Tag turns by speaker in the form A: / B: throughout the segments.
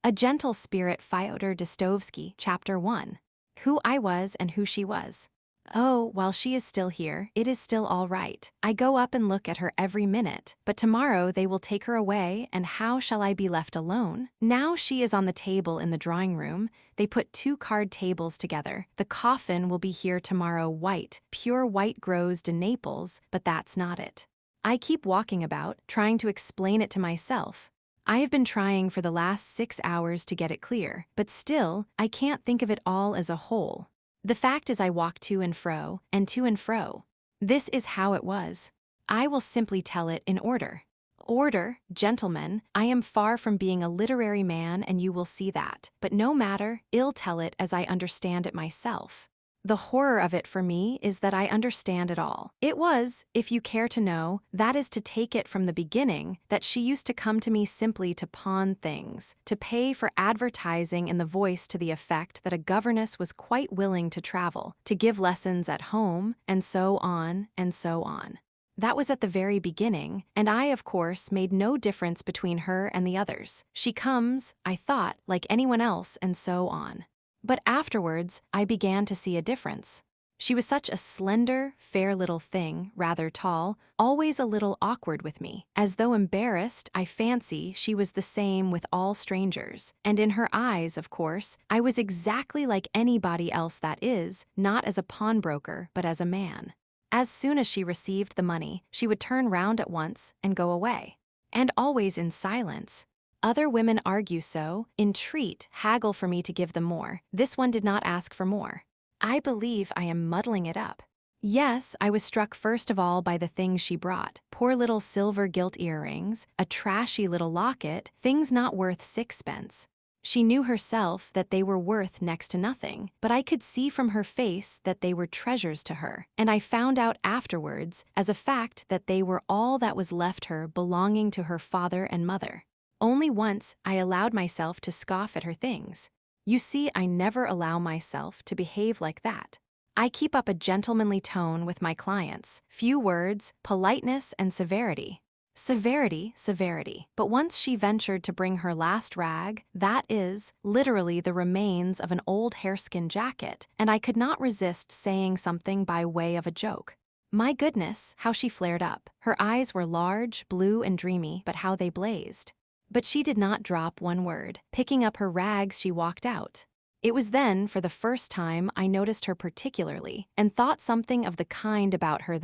A: A Gentle Spirit, Fyodor Dostoevsky, Chapter 1. Who I was and who she was. Oh, while she is still here, it is still all right. I go up and look at her every minute, but tomorrow they will take her away, and how shall I be left alone? Now she is on the table in the drawing room. They put 2 card tables together. The coffin will be here tomorrow, white, pure white grows de Naples, but that's not it. I keep walking about, trying to explain it to myself. I have been trying for the last 6 hours to get it clear, but still, I can't think of it all as a whole. The fact is I walk to and fro, and to and fro. This is how it was. I will simply tell it in order. Order, gentlemen, I am far from being a literary man and you will see that, but no matter, I'll tell it as I understand it myself. The horror of it for me is that I understand it all. It was, if you care to know, that is to take it from the beginning, that she used to come to me simply to pawn things, to pay for advertising in the Voice to the effect that a governess was quite willing to travel, to give lessons at home, and so on, and so on. That was at the very beginning, and I, of course, made no difference between her and the others. She comes, I thought, like anyone else, and so on. But afterwards, I began to see a difference. She was such a slender, fair little thing, rather tall, always a little awkward with me. As though embarrassed, I fancy she was the same with all strangers. And in her eyes, of course, I was exactly like anybody else, that is, not as a pawnbroker, but as a man. As soon as she received the money, she would turn round at once and go away. And always in silence. Other women argue so, entreat, haggle for me to give them more. This one did not ask for more. I believe I am muddling it up. Yes, I was struck first of all by the things she brought. Poor little silver gilt earrings, a trashy little locket, things not worth 6pence. She knew herself that they were worth next to nothing, but I could see from her face that they were treasures to her, and I found out afterwards, as a fact, that they were all that was left her belonging to her father and mother. Only once I allowed myself to scoff at her things. You see, I never allow myself to behave like that. I keep up a gentlemanly tone with my clients, few words, politeness, and severity. Severity, severity. But once she ventured to bring her last rag, that is, literally the remains of an old hareskin jacket, and I could not resist saying something by way of a joke. My goodness, how she flared up. Her eyes were large, blue, and dreamy, but how they blazed. But she did not drop one word. Picking up her rags, she walked out. It was then, for the first time, I noticed her particularly, and thought something of the kind about her,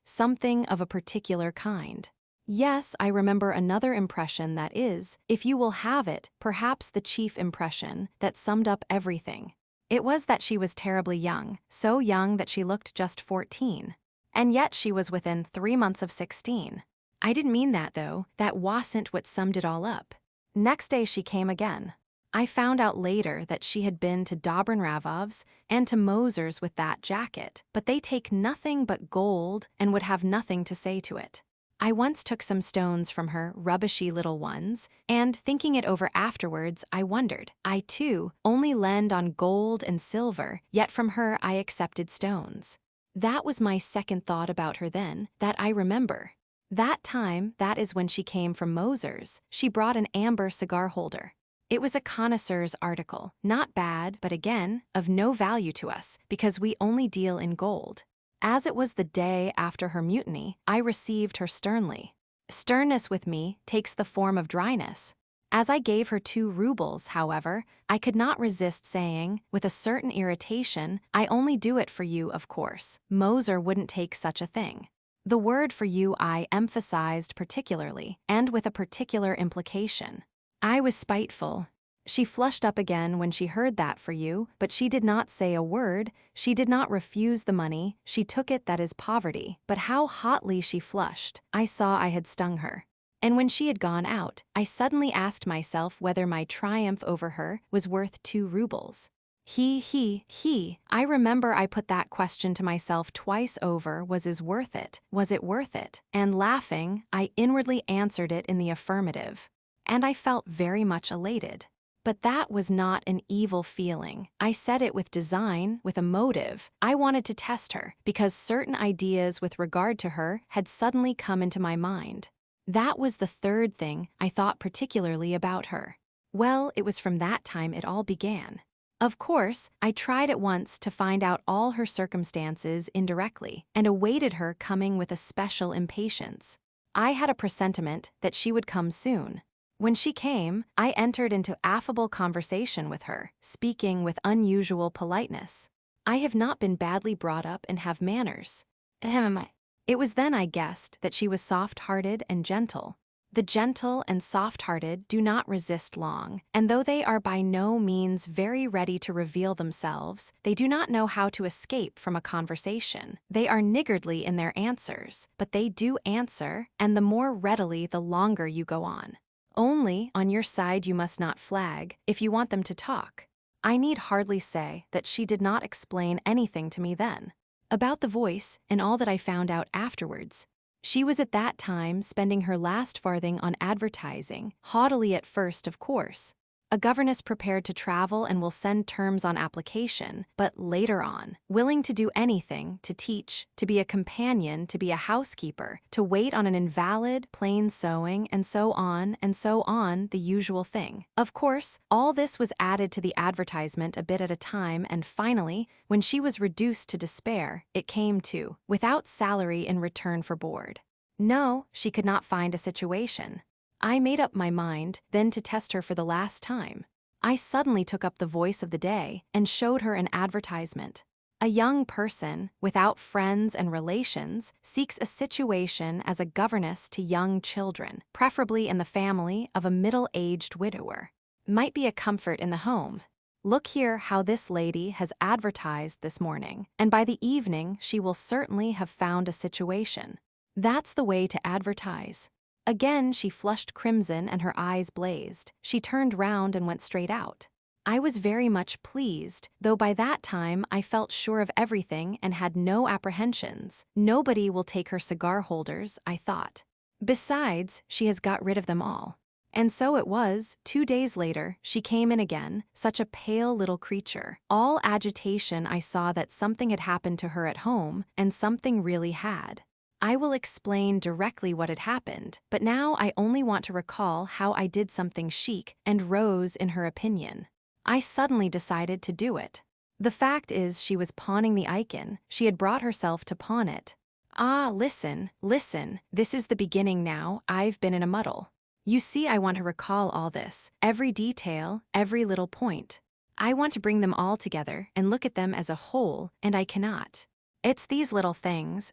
A: something of a particular kind. Yes, I remember another impression that is, if you will have it, perhaps the chief impression, that summed up everything. It was that she was terribly young, so young that she looked just 14. And yet she was within 3 months of 16. I didn't mean that, though. That wasn't what summed it all up. Next day she came again. I found out later that she had been to Dobrinravov's and to Moser's with that jacket, but they take nothing but gold and would have nothing to say to it. I once took some stones from her, rubbishy little ones, and, thinking it over afterwards, I wondered. I, too, only lend on gold and silver, yet from her I accepted stones. That was my second thought about her then, that I remember. That time, that is when she came from Moser's, she brought an amber cigar holder. It was a connoisseur's article, not bad, but again, of no value to us, because we only deal in gold. As it was the day after her mutiny, I received her sternly. Sternness with me takes the form of dryness. As I gave her 2 rubles, however, I could not resist saying, with a certain irritation, I only do it for you, of course. Moser wouldn't take such a thing. The word for you I emphasized particularly, and with a particular implication. I was spiteful. She flushed up again when she heard that for you, but she did not say a word, she did not refuse the money, she took it, that is poverty. But how hotly she flushed, I saw I had stung her. And when she had gone out, I suddenly asked myself whether my triumph over her was worth 2 rubles. I remember I put that question to myself twice over, was it worth it? Was it worth it? And laughing, I inwardly answered it in the affirmative. And I felt very much elated. But that was not an evil feeling. I said it with design, with a motive. I wanted to test her, because certain ideas with regard to her had suddenly come into my mind. That was the third thing I thought particularly about her. Well, it was from that time it all began. Of course, I tried at once to find out all her circumstances indirectly, and awaited her coming with a special impatience. I had a presentiment that she would come soon. When she came, I entered into affable conversation with her, speaking with unusual politeness. I have not been badly brought up and have manners. Ahem. It was then I guessed that she was soft-hearted and gentle. The gentle and soft-hearted do not resist long, and though they are by no means very ready to reveal themselves, they do not know how to escape from a conversation. They are niggardly in their answers, but they do answer, and the more readily the longer you go on. Only, on your side you must not flag, if you want them to talk. I need hardly say that she did not explain anything to me then. About the voice, and all that I found out afterwards. She was at that time spending her last farthing on advertising, haughtily at first, of course. A governess prepared to travel and will send terms on application, but later on, willing to do anything, to teach, to be a companion, to be a housekeeper, to wait on an invalid, plain sewing, and so on, the usual thing. Of course, all this was added to the advertisement a bit at a time, and finally, when she was reduced to despair, it came to, without salary in return for board. No, she could not find a situation. I made up my mind, then to test her for the last time. I suddenly took up the voice of the day and showed her an advertisement. A young person, without friends and relations, seeks a situation as a governess to young children, preferably in the family of a middle-aged widower. Might be a comfort in the home. Look here how this lady has advertised this morning, and by the evening she will certainly have found a situation. That's the way to advertise. Again she flushed crimson and her eyes blazed. She turned round and went straight out. I was very much pleased, though by that time I felt sure of everything and had no apprehensions. Nobody will take her cigar holders, I thought. Besides, she has got rid of them all. And so it was. 2 days later, she came in again, such a pale little creature. All agitation. I saw that something had happened to her at home, and something really had. I will explain directly what had happened, but now I only want to recall how I did something chic and rose in her opinion. I suddenly decided to do it. The fact is she was pawning the icon. She had brought herself to pawn it. Ah, listen, this is the beginning now. I've been in a muddle. You see, I want to recall all this, every detail, every little point. I want to bring them all together and look at them as a whole, and I cannot. It's these little things.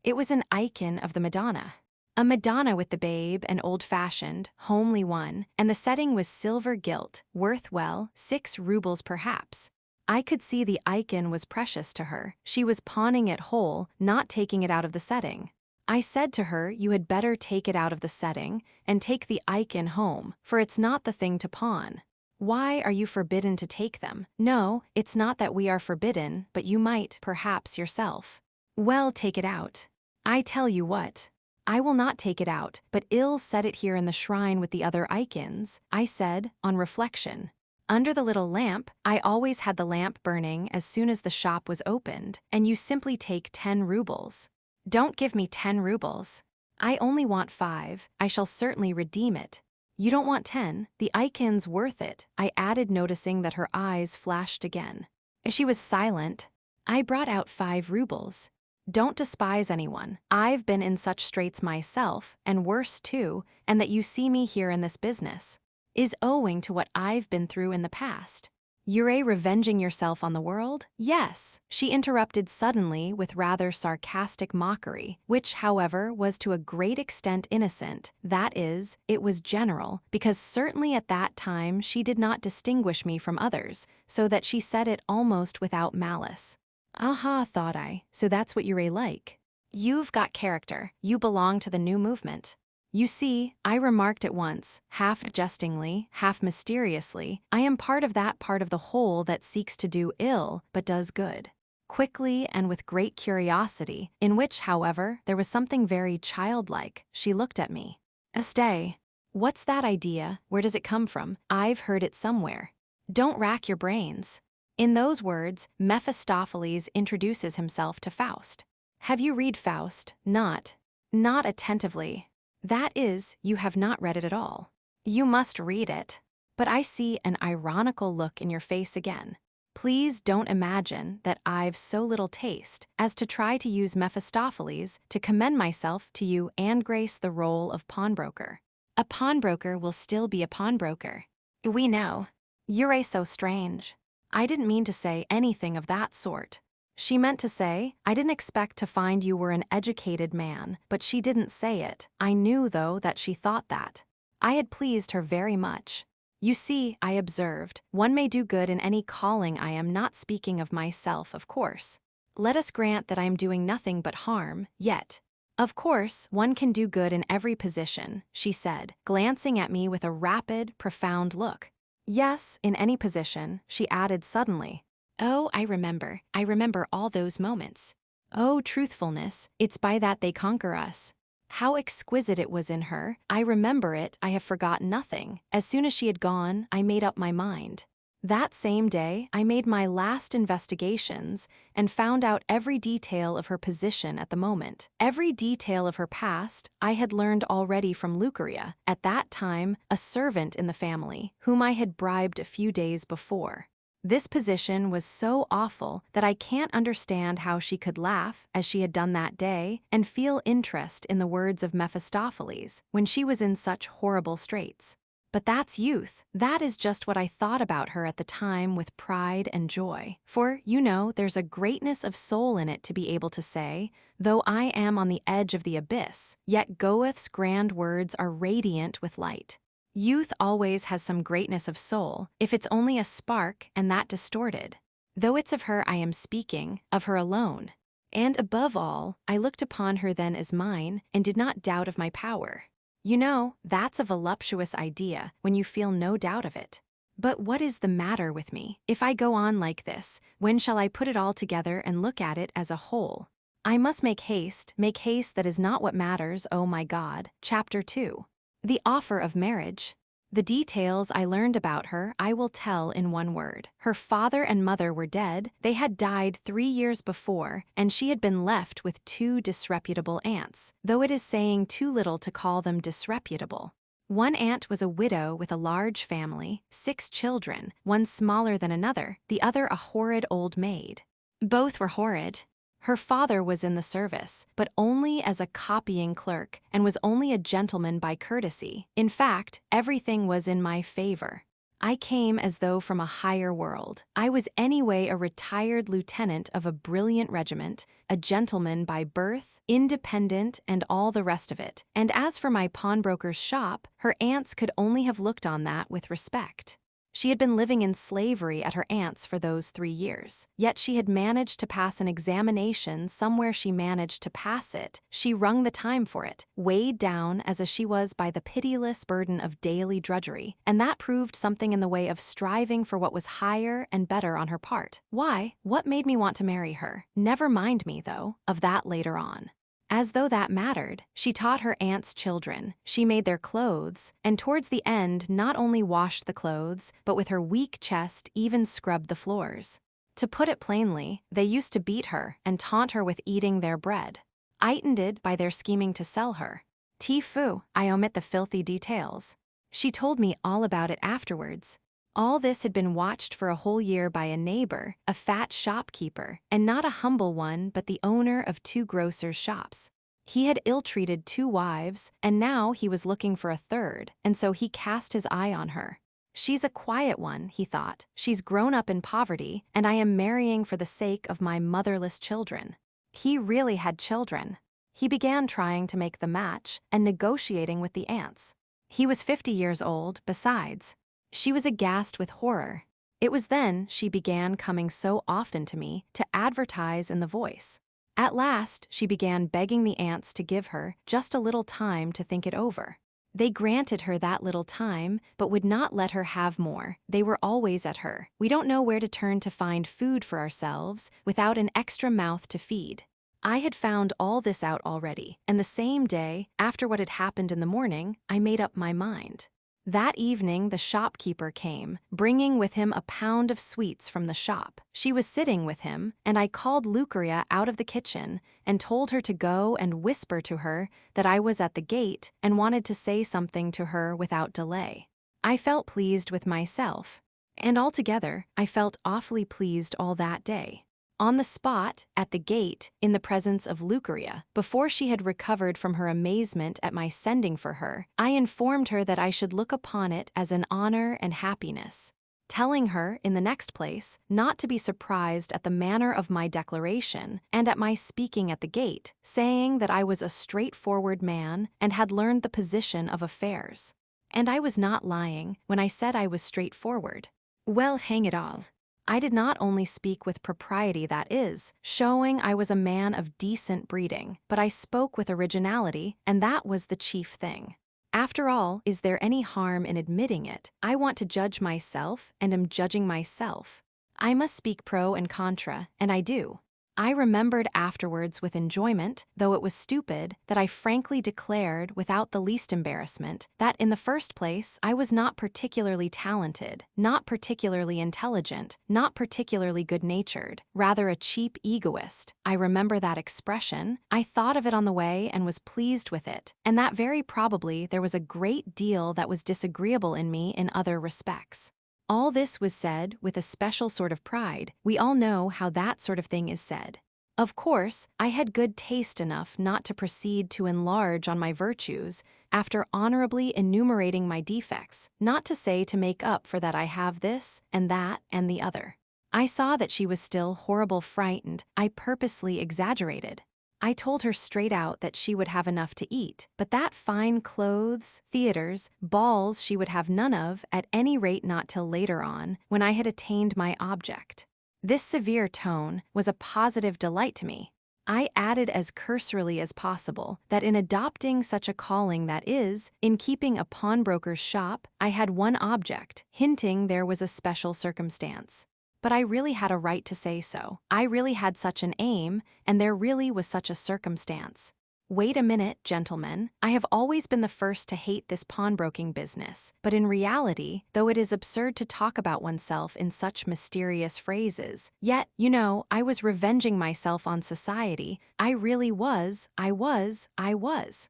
A: It was an icon of the Madonna. A Madonna with the babe, an old-fashioned, homely one, and the setting was silver gilt, worth, well, 6 rubles perhaps. I could see the icon was precious to her. She was pawning it whole, not taking it out of the setting. I said to her, you had better take it out of the setting, and take the icon home, for it's not the thing to pawn. Why are you forbidden to take them? No, it's not that we are forbidden, but you might, perhaps, yourself. Well, take it out. I tell you what. I will not take it out, but ill set it here in the shrine with the other icons, I said, on reflection. Under the little lamp, I always had the lamp burning as soon as the shop was opened, and you simply take 10 rubles. Don't give me 10 rubles. I only want 5, I shall certainly redeem it. You don't want 10, the icon's worth it, I added, noticing that her eyes flashed again. She was silent. I brought out 5 rubles. Don't despise anyone. I've been in such straits myself, and worse too, and that you see me here in this business is owing to what I've been through in the past. You're revenging yourself on the world? Yes, she interrupted suddenly with rather sarcastic mockery, which, however, was to a great extent innocent. That is, it was general, because certainly at that time she did not distinguish me from others, so that she said it almost without malice. Aha, thought I, so that's what you're like. You've got character. You belong to the new movement. You see, I remarked at once, half jestingly, half mysteriously, I am part of that part of the whole that seeks to do ill, but does good. Quickly and with great curiosity, in which, however, there was something very childlike, she looked at me. Stay. What's that idea? Where does it come from? I've heard it somewhere. Don't rack your brains. In those words, Mephistopheles introduces himself to Faust. Have you read Faust? Not attentively. That is, you have not read it at all. You must read it. But I see an ironical look in your face again. Please don't imagine that I've so little taste as to try to use Mephistopheles to commend myself to you and grace the role of pawnbroker. A pawnbroker will still be a pawnbroker. We know. You're so strange. I didn't mean to say anything of that sort. She meant to say, I didn't expect to find you were an educated man, but she didn't say it. I knew, though, that she thought that. I had pleased her very much. You see, I observed, one may do good in any calling. I am not speaking of myself, of course. Let us grant that I am doing nothing but harm, yet. Of course, one can do good in every position, she said, glancing at me with a rapid, profound look. Yes, in any position, she added suddenly. Oh, I remember all those moments. Oh, truthfulness, it's by that they conquer us. How exquisite it was in her. I remember it. I have forgot nothing. As soon as she had gone, I made up my mind. That same day, I made my last investigations and found out every detail of her position at the moment. Every detail of her past I had learned already from Lucaria, at that time a servant in the family, whom I had bribed a few days before. This position was so awful that I can't understand how she could laugh, as she had done that day, and feel interest in the words of Mephistopheles, when she was in such horrible straits. But that's youth. That is just what I thought about her at the time with pride and joy. For, you know, there's a greatness of soul in it to be able to say, though I am on the edge of the abyss, yet Goethe's grand words are radiant with light. Youth always has some greatness of soul, if it's only a spark and that distorted. Though it's of her I am speaking, of her alone. And above all, I looked upon her then as mine, and did not doubt of my power. You know, that's a voluptuous idea when you feel no doubt of it. But what is the matter with me? If I go on like this, when shall I put it all together and look at it as a whole? I must make haste that is not what matters, oh my God. Chapter 2. The offer of marriage. The details I learned about her I will tell in one word. Her father and mother were dead. They had died 3 years before, and she had been left with 2 disreputable aunts, though it is saying too little to call them disreputable. One aunt was a widow with a large family, 6 children, one smaller than another, the other a horrid old maid. Both were horrid. Her father was in the service, but only as a copying clerk, and was only a gentleman by courtesy. In fact, everything was in my favor. I came as though from a higher world. I was anyway a retired lieutenant of a brilliant regiment, a gentleman by birth, independent, and all the rest of it. And as for my pawnbroker's shop, her aunts could only have looked on that with respect. She had been living in slavery at her aunt's for those 3 years. Yet she had managed to pass an examination somewhere. She managed to pass it. She wrung the time for it, weighed down as she was by the pitiless burden of daily drudgery, and that proved something in the way of striving for what was higher and better on her part. Why? What made me want to marry her? Never mind me, though, of that later on. As though that mattered, she taught her aunt's children, she made their clothes, and towards the end not only washed the clothes, but with her weak chest even scrubbed the floors. To put it plainly, they used to beat her and taunt her with eating their bread. Eitended by their scheming to sell her. Fu, I omit the filthy details. She told me all about it afterwards. All this had been watched for a whole year by a neighbor, a fat shopkeeper, and not a humble one but the owner of 2 grocers' shops. He had ill-treated 2 wives, and now he was looking for a third, and so he cast his eye on her. She's a quiet one, he thought. She's grown up in poverty, and I am marrying for the sake of my motherless children. He really had children. He began trying to make the match and negotiating with the aunts. He was 50 years old, besides. She was aghast with horror. It was then she began coming so often to me to advertise in the Voice. At last, she began begging the aunts to give her just a little time to think it over. They granted her that little time, but would not let her have more. They were always at her. We don't know where to turn to find food for ourselves without an extra mouth to feed. I had found all this out already, and the same day, after what had happened in the morning, I made up my mind. That evening the shopkeeper came, bringing with him a pound of sweets from the shop. She was sitting with him, and I called Lucaria out of the kitchen and told her to go and whisper to her that I was at the gate and wanted to say something to her without delay. I felt pleased with myself, and altogether I felt awfully pleased all that day. On the spot, at the gate, in the presence of Lucaria, before she had recovered from her amazement at my sending for her, I informed her that I should look upon it as an honor and happiness, telling her, in the next place, not to be surprised at the manner of my declaration and at my speaking at the gate, saying that I was a straightforward man and had learned the position of affairs. And I was not lying when I said I was straightforward. Well, hang it all. I did not only speak with propriety, that is, showing I was a man of decent breeding, but I spoke with originality, and that was the chief thing. After all, is there any harm in admitting it? I want to judge myself, and am judging myself. I must speak pro and contra, and I do. I remembered afterwards with enjoyment, though it was stupid, that I frankly declared, without the least embarrassment, that in the first place I was not particularly talented, not particularly intelligent, not particularly good-natured, rather a cheap egoist. I remember that expression. I thought of it on the way and was pleased with it, and that very probably there was a great deal that was disagreeable in me in other respects. All this was said with a special sort of pride. We all know how that sort of thing is said. Of course, I had good taste enough not to proceed to enlarge on my virtues after honorably enumerating my defects, not to say to make up for that I have this and that and the other. I saw that she was still horrible frightened. I purposely exaggerated. I told her straight out that she would have enough to eat, but that fine clothes, theaters, balls she would have none of, at any rate not till later on, when I had attained my object. This severe tone was a positive delight to me. I added as cursorily as possible that in adopting such a calling, that is, in keeping a pawnbroker's shop, I had one object, hinting there was a special circumstance. But I really had a right to say so. I really had such an aim, and there really was such a circumstance. Wait a minute, gentlemen. I have always been the first to hate this pawnbroking business, but in reality, though it is absurd to talk about oneself in such mysterious phrases, yet, you know, I was revenging myself on society. I really was.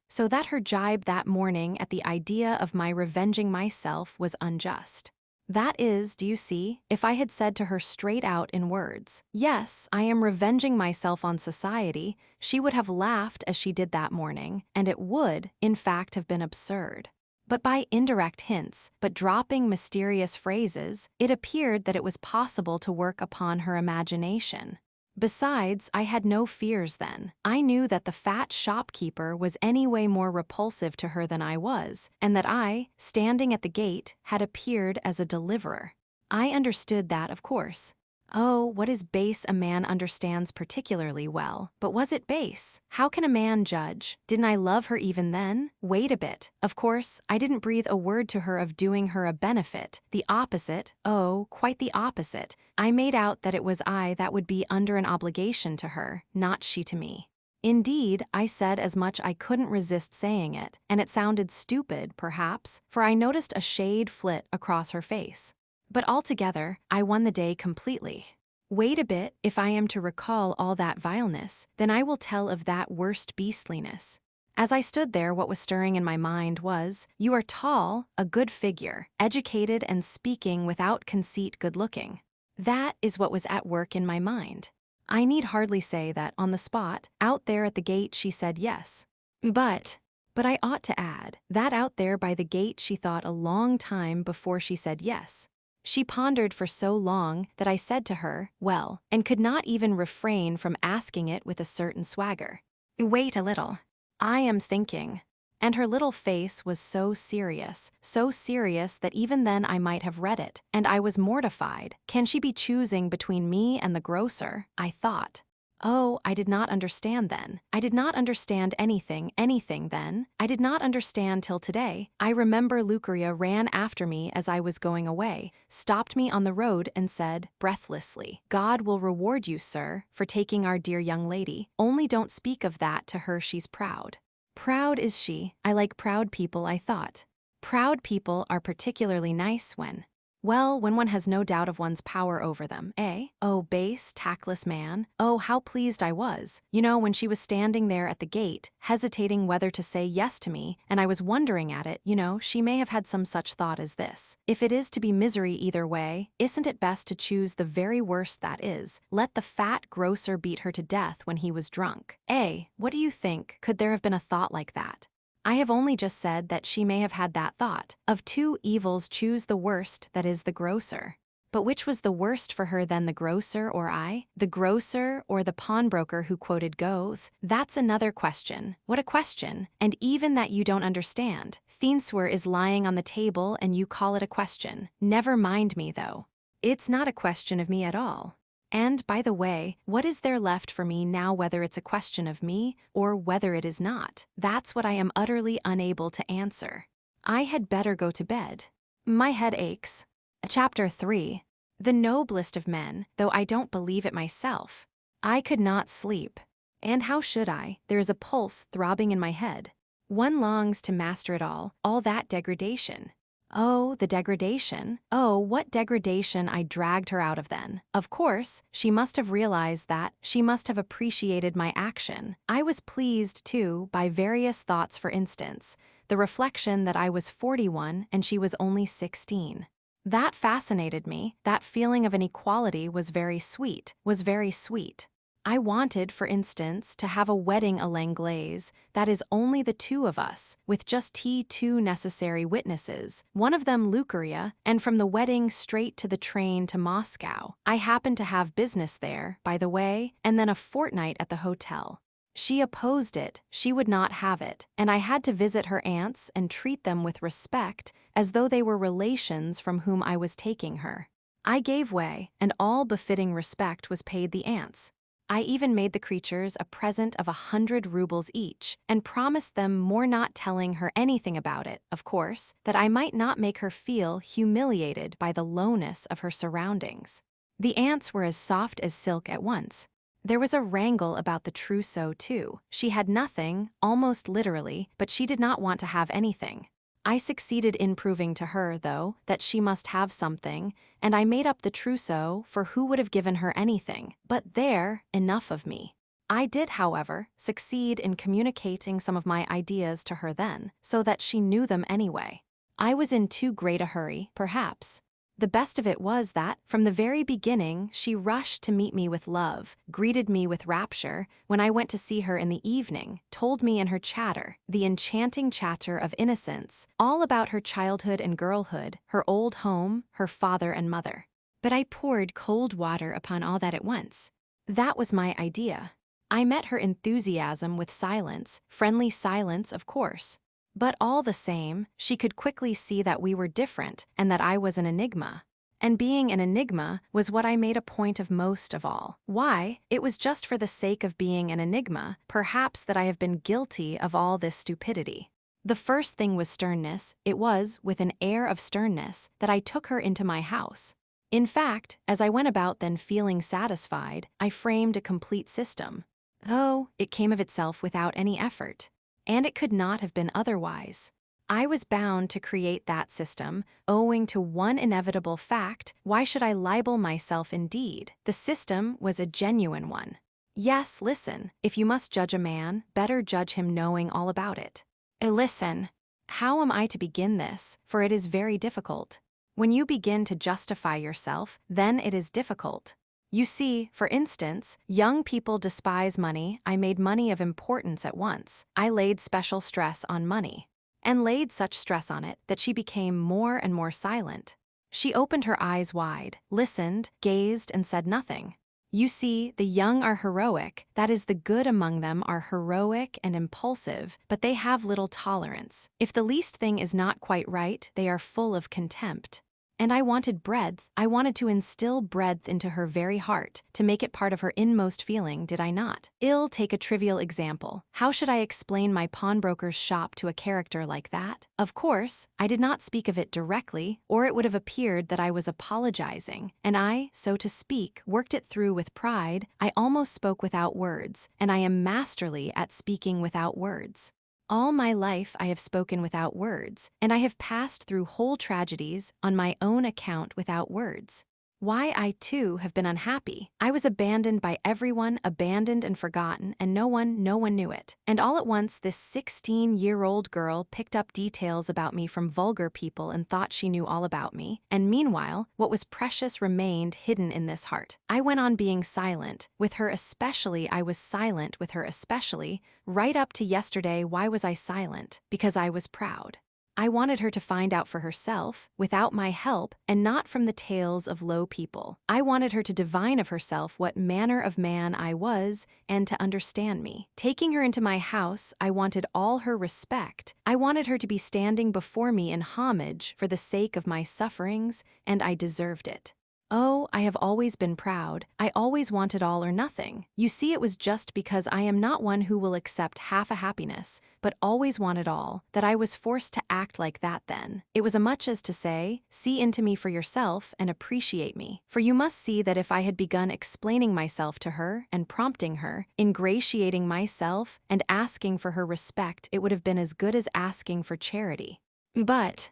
A: So that her jibe that morning at the idea of my revenging myself was unjust. That is, do you see, if I had said to her straight out in words, "Yes, I am revenging myself on society," she would have laughed as she did that morning, and it would, in fact, have been absurd. But by indirect hints, but dropping mysterious phrases, it appeared that it was possible to work upon her imagination. Besides, I had no fears then. I knew that the fat shopkeeper was anyway more repulsive to her than I was, and that I, standing at the gate, had appeared as a deliverer. I understood that, of course. Oh, what is base a man understands particularly well. But was it base? How can a man judge? Didn't I love her even then? Wait a bit. Of course, I didn't breathe a word to her of doing her a benefit. The opposite, oh, quite the opposite. I made out that it was I that would be under an obligation to her, not she to me. Indeed, I said as much. I couldn't resist saying it, and it sounded stupid, perhaps, for I noticed a shade flit across her face. But altogether, I won the day completely. Wait a bit, if I am to recall all that vileness, then I will tell of that worst beastliness. As I stood there, what was stirring in my mind was, you are tall, a good figure, educated and speaking without conceit good-looking. That is what was at work in my mind. I need hardly say that, on the spot, out there at the gate, she said yes. But I ought to add, that out there by the gate she thought a long time before she said yes. She pondered for so long that I said to her, well, and could not even refrain from asking it with a certain swagger. Wait a little. I am thinking. And her little face was so serious that even then I might have read it, and I was mortified. Can she be choosing between me and the grocer? I thought. Oh, I did not understand then. I did not understand anything then. I did not understand till today. I remember Lucaria ran after me as I was going away, stopped me on the road and said, breathlessly, "God will reward you, sir, for taking our dear young lady. Only don't speak of that to her, she's proud." Proud is she? I like proud people, I thought. Proud people are particularly nice when, well, when one has no doubt of one's power over them, eh? Oh, base, tactless man. Oh, how pleased I was. You know, when she was standing there at the gate, hesitating whether to say yes to me, and I was wondering at it, she may have had some such thought as this. If it is to be misery either way, isn't it best to choose the very worst that is? Let the fat grocer beat her to death when he was drunk. Eh, what do you think? Could there have been a thought like that? I have only just said that she may have had that thought. Of two evils choose the worst, that is the grocer. But which was the worst for her then, the grocer or I? The grocer or the pawnbroker who quoted Goethe? That's another question. What a question! And even that you don't understand. Thinswer is lying on the table and you call it a question. Never mind me though. It's not a question of me at all. And, by the way, what is there left for me now, whether it's a question of me or whether it is not? That's what I am utterly unable to answer. I had better go to bed. My head aches. Chapter 3. The noblest of men, though I don't believe it myself. I could not sleep. And how should I? There is a pulse throbbing in my head. One longs to master it all that degradation. Oh, the degradation. Oh, what degradation I dragged her out of then. Of course, she must have realized that, she must have appreciated my action. I was pleased, too, by various thoughts, for instance, the reflection that I was 41 and she was only 16. That fascinated me, that feeling of inequality was very sweet. I wanted, for instance, to have a wedding à l'anglaise, that is only the two of us, with just two necessary witnesses, one of them Lucaria, and from the wedding straight to the train to Moscow. I happened to have business there, by the way, and then a fortnight at the hotel. She opposed it, she would not have it, and I had to visit her aunts and treat them with respect, as though they were relations from whom I was taking her. I gave way, and all befitting respect was paid the aunts. I even made the creatures a present of 100 rubles each, and promised them more, not telling her anything about it, of course, that I might not make her feel humiliated by the lowness of her surroundings. The aunts were as soft as silk at once. There was a wrangle about the trousseau, too. She had nothing, almost literally, but she did not want to have anything. I succeeded in proving to her, though, that she must have something, and I made up the trousseau, for who would have given her anything? But there, enough of me. I did, however, succeed in communicating some of my ideas to her then, so that she knew them anyway. I was in too great a hurry, perhaps. The best of it was that, from the very beginning, she rushed to meet me with love, greeted me with rapture, when I went to see her in the evening, told me in her chatter, the enchanting chatter of innocence, all about her childhood and girlhood, her old home, her father and mother. But I poured cold water upon all that at once. That was my idea. I met her enthusiasm with silence, friendly silence, of course. But all the same, she could quickly see that we were different and that I was an enigma. And being an enigma was what I made a point of most of all. Why? It was just for the sake of being an enigma, perhaps, that I have been guilty of all this stupidity. The first thing was sternness. It was, with an air of sternness, that I took her into my house. In fact, as I went about then feeling satisfied, I framed a complete system. Oh, it came of itself without any effort. And it could not have been otherwise. I was bound to create that system, owing to one inevitable fact. Why should I libel myself indeed? The system was a genuine one. Yes, listen, if you must judge a man, better judge him knowing all about it. Listen. How am I to begin this? For it is very difficult. When you begin to justify yourself, then it is difficult. You see, for instance, young people despise money. I made money of importance at once. I laid special stress on money. And laid such stress on it that she became more and more silent. She opened her eyes wide, listened, gazed, and said nothing. You see, the young are heroic, that is, the good among them are heroic and impulsive, but they have little tolerance. If the least thing is not quite right, they are full of contempt. And I wanted breadth. I wanted to instill breadth into her very heart, to make it part of her inmost feeling, did I not? Take a trivial example. How should I explain my pawnbroker's shop to a character like that? Of course, I did not speak of it directly, or it would have appeared that I was apologizing, and I, so to speak, worked it through with pride. I almost spoke without words, and I am masterly at speaking without words. All my life I have spoken without words, and I have passed through whole tragedies on my own account without words. Why I too have been unhappy. I was abandoned by everyone, abandoned and forgotten, and no one knew it. And all at once this 16-year-old girl picked up details about me from vulgar people and thought she knew all about me. And meanwhile, what was precious remained hidden in this heart. I went on being silent. With her especially, I was silent with her especially. Right up to yesterday, why was I silent? Because I was proud. I wanted her to find out for herself, without my help, and not from the tales of low people. I wanted her to divine of herself what manner of man I was, and to understand me. Taking her into my house, I wanted all her respect. I wanted her to be standing before me in homage for the sake of my sufferings, and I deserved it. Oh, I have always been proud. I always wanted all or nothing. You see, it was just because I am not one who will accept half a happiness, but always wanted all, that I was forced to act like that then. It was as much as to say, see into me for yourself and appreciate me. For you must see that if I had begun explaining myself to her and prompting her, ingratiating myself and asking for her respect, it would have been as good as asking for charity. But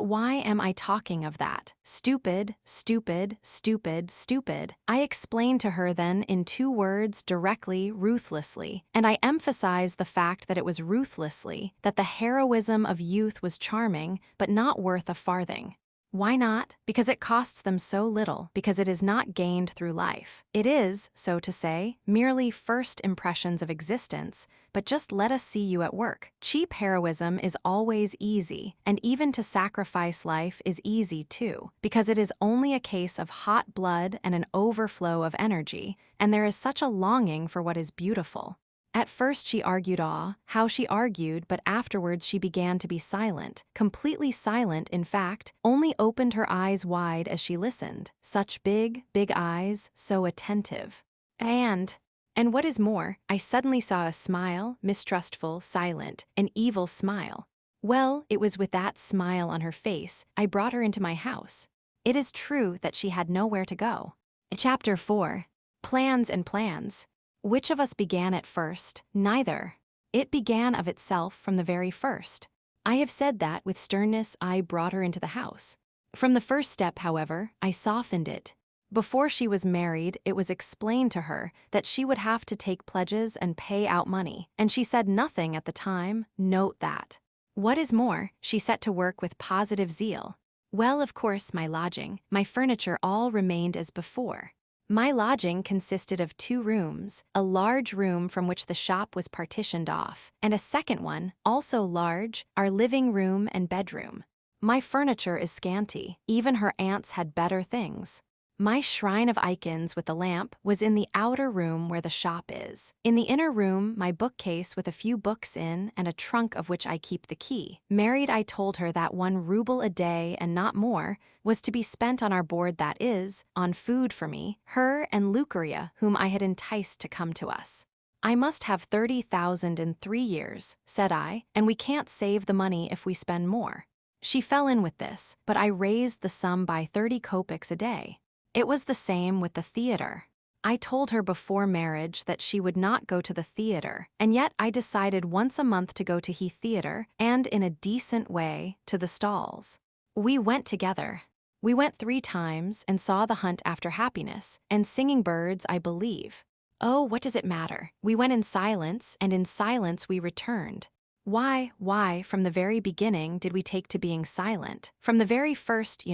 A: why am I talking of that? Stupid, stupid, stupid, stupid. I explained to her then in 2 words directly, ruthlessly, and I emphasized the fact that it was ruthlessly, that the heroism of youth was charming, but not worth a farthing. Why not? Because it costs them so little, because it is not gained through life. It is, so to say, merely first impressions of existence, but just let us see you at work. Cheap heroism is always easy, and even to sacrifice life is easy too, because it is only a case of hot blood and an overflow of energy, and there is such a longing for what is beautiful. At first she argued how she argued, but afterwards she began to be silent, completely silent in fact, only opened her eyes wide as she listened. Such big, big eyes, so attentive. And what is more, I suddenly saw a smile, mistrustful, silent, an evil smile. Well, it was with that smile on her face I brought her into my house. It is true that she had nowhere to go. Chapter 4. Plans and plans. Which of us began at first? Neither. It began of itself from the very first. I have said that with sternness I brought her into the house. From the first step, however, I softened it. Before she was married, it was explained to her that she would have to take pledges and pay out money, and she said nothing at the time, note that. What is more, she set to work with positive zeal. Well, of course, my lodging, my furniture all remained as before. My lodging consisted of 2 rooms, a large room from which the shop was partitioned off, and a second one, also large, our living room and bedroom. My furniture is scanty. Even her aunts had better things. My shrine of icons with the lamp was in the outer room where the shop is. In the inner room, my bookcase with a few books in and a trunk of which I keep the key. Married, I told her that 1 ruble a day and not more was to be spent on our board, that is, on food for me, her and Lucaria, whom I had enticed to come to us. I must have 30,000 in 3 years, said I, and we can't save the money if we spend more. She fell in with this, but I raised the sum by 30 kopecks a day. It was the same with the theater. I told her before marriage that she would not go to the theater, and yet I decided once a month to go to Heath Theater and, in a decent way, to the stalls. We went together. We went 3 times and saw The Hunt After Happiness and Singing Birds, I believe. Oh, what does it matter? We went in silence, and in silence we returned. Why, from the very beginning did we take to being silent? From the very first,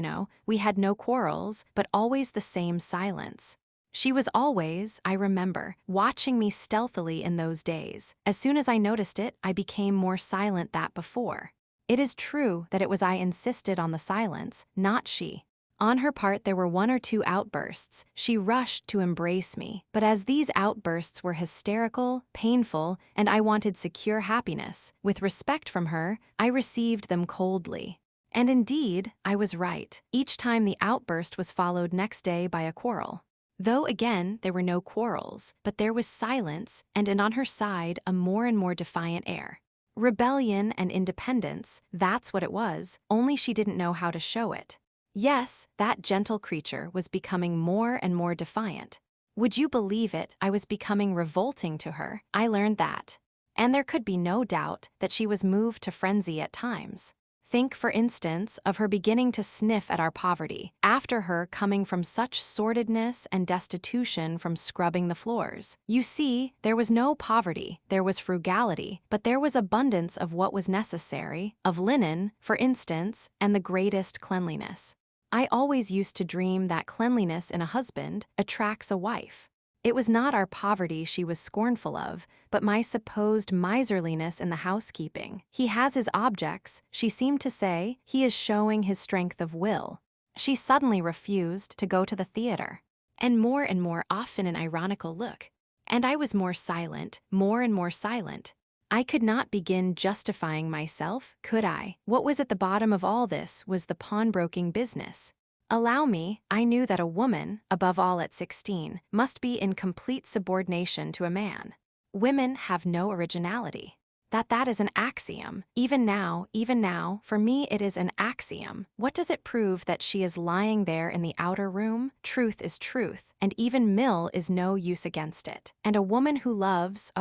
A: we had no quarrels, but always the same silence. She was always, I remember, watching me stealthily in those days. As soon as I noticed it, I became more silent than before. It is true that it was I insisted on the silence, not she. On her part there were 1 or 2 outbursts. She rushed to embrace me, but as these outbursts were hysterical, painful, and I wanted secure happiness, with respect from her, I received them coldly. And indeed, I was right. Each time the outburst was followed next day by a quarrel. Though again there were no quarrels, but there was silence, and on her side a more and more defiant air. Rebellion and independence, that's what it was, only she didn't know how to show it. Yes, that gentle creature was becoming more and more defiant. Would you believe it, I was becoming revolting to her. I learned that. and there could be no doubt that she was moved to frenzy at times. Think, for instance, of her beginning to sniff at our poverty, after her coming from such sordidness and destitution from scrubbing the floors. You see, there was no poverty, there was frugality, but there was abundance of what was necessary, of linen, for instance, and the greatest cleanliness. I always used to dream that cleanliness in a husband attracts a wife. It was not our poverty she was scornful of, but my supposed miserliness in the housekeeping. He has his objects, she seemed to say, he is showing his strength of will. She suddenly refused to go to the theater. And more often an ironical look. And I was more silent, more and more silent. I could not begin justifying myself, could I? What was at the bottom of all this was the pawnbroking business. Allow me, I knew that a woman, above all at 16, must be in complete subordination to a man. Women have no originality. That is an axiom. Even now, for me it is an axiom. What does it prove that she is lying there in the outer room? Truth is truth, and even Mill is no use against it. And a woman who loves,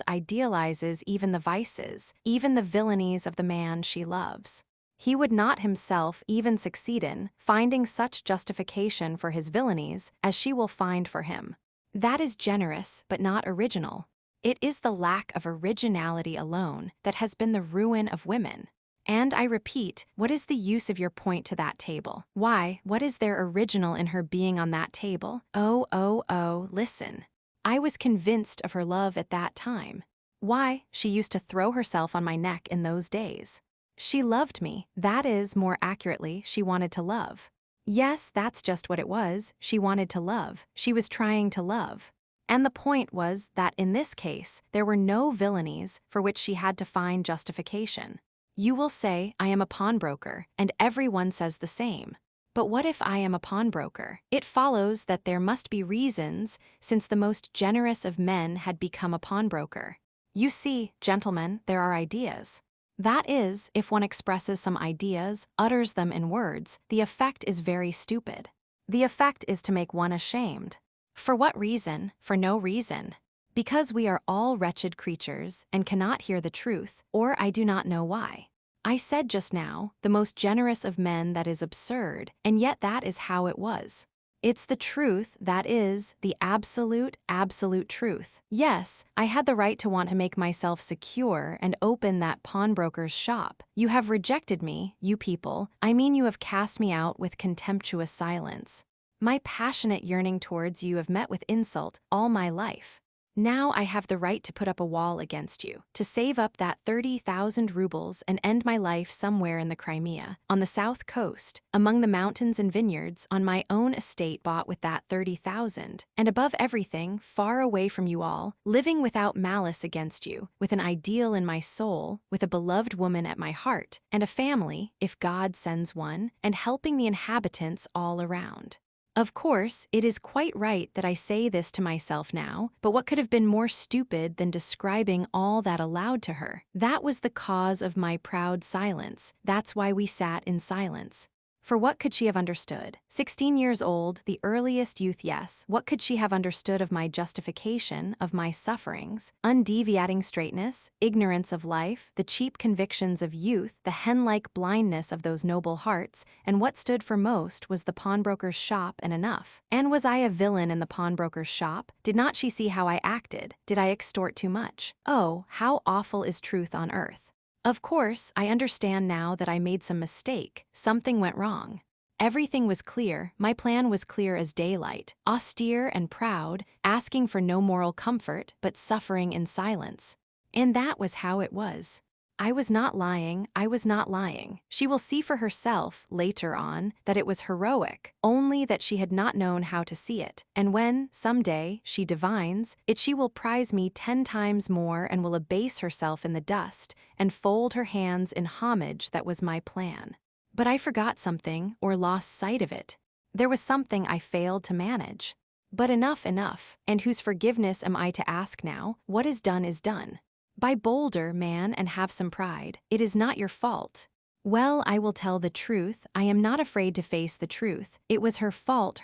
A: idealizes even the vices, even the villainies of the man she loves. He would not himself even succeed in finding such justification for his villainies as she will find for him. That is generous, but not original. It is the lack of originality alone that has been the ruin of women. And I repeat, what is the use of your point to that table? Why, what is there original in her being on that table? Listen. I was convinced of her love at that time. Why, she used to throw herself on my neck in those days. She loved me, that is, more accurately, she wanted to love. Yes, that's just what it was, she wanted to love, she was trying to love. And the point was that in this case, there were no villainies for which she had to find justification. You will say, I am a pawnbroker, and everyone says the same. But what if I am a pawnbroker? It follows that there must be reasons, since the most generous of men had become a pawnbroker. You see, gentlemen, there are ideas. That is, if one expresses some ideas, utters them in words, the effect is very stupid. The effect is to make one ashamed. For what reason? For no reason. Because we are all wretched creatures and cannot hear the truth, or I do not know why. I said just now, the most generous of men, that is absurd, and yet that is how it was. It's the truth, that is, the absolute truth. Yes, I had the right to want to make myself secure and open that pawnbroker's shop. You have rejected me, you people, I mean you have cast me out with contemptuous silence. My passionate yearning towards you have met with insult all my life. Now I have the right to put up a wall against you, to save up that 30,000 rubles and end my life somewhere in the Crimea, on the south coast, among the mountains and vineyards, on my own estate bought with that 30,000, and above everything, far away from you all, living without malice against you, with an ideal in my soul, with a beloved woman at my heart, and a family, if God sends one, and helping the inhabitants all around. Of course, it is quite right that I say this to myself now, but what could have been more stupid than describing all that aloud to her? That was the cause of my proud silence. That's why we sat in silence. For what could she have understood? 16 years old, the earliest youth, yes. What could she have understood of my justification, of my sufferings, undeviating straightness, ignorance of life, the cheap convictions of youth, the hen-like blindness of those noble hearts, and what stood for most was the pawnbroker's shop and enough. And was I a villain in the pawnbroker's shop? Did not she see how I acted? Did I extort too much? Oh, how awful is truth on earth! Of course, I understand now that I made some mistake, something went wrong. Everything was clear, my plan was clear as daylight, austere and proud, asking for no moral comfort, but suffering in silence. And that was how it was. I was not lying. She will see for herself, later on, that it was heroic, only that she had not known how to see it. And when, some day, she divines it, she will prize me 10 times more and will abase herself in the dust and fold her hands in homage. That was my plan. But I forgot something, or lost sight of it. There was something I failed to manage. But enough, and whose forgiveness am I to ask now? What is done is done. Buy bolder, man, and have some pride. It is not your fault. Well, I will tell the truth. I am not afraid to face the truth. It was her fault.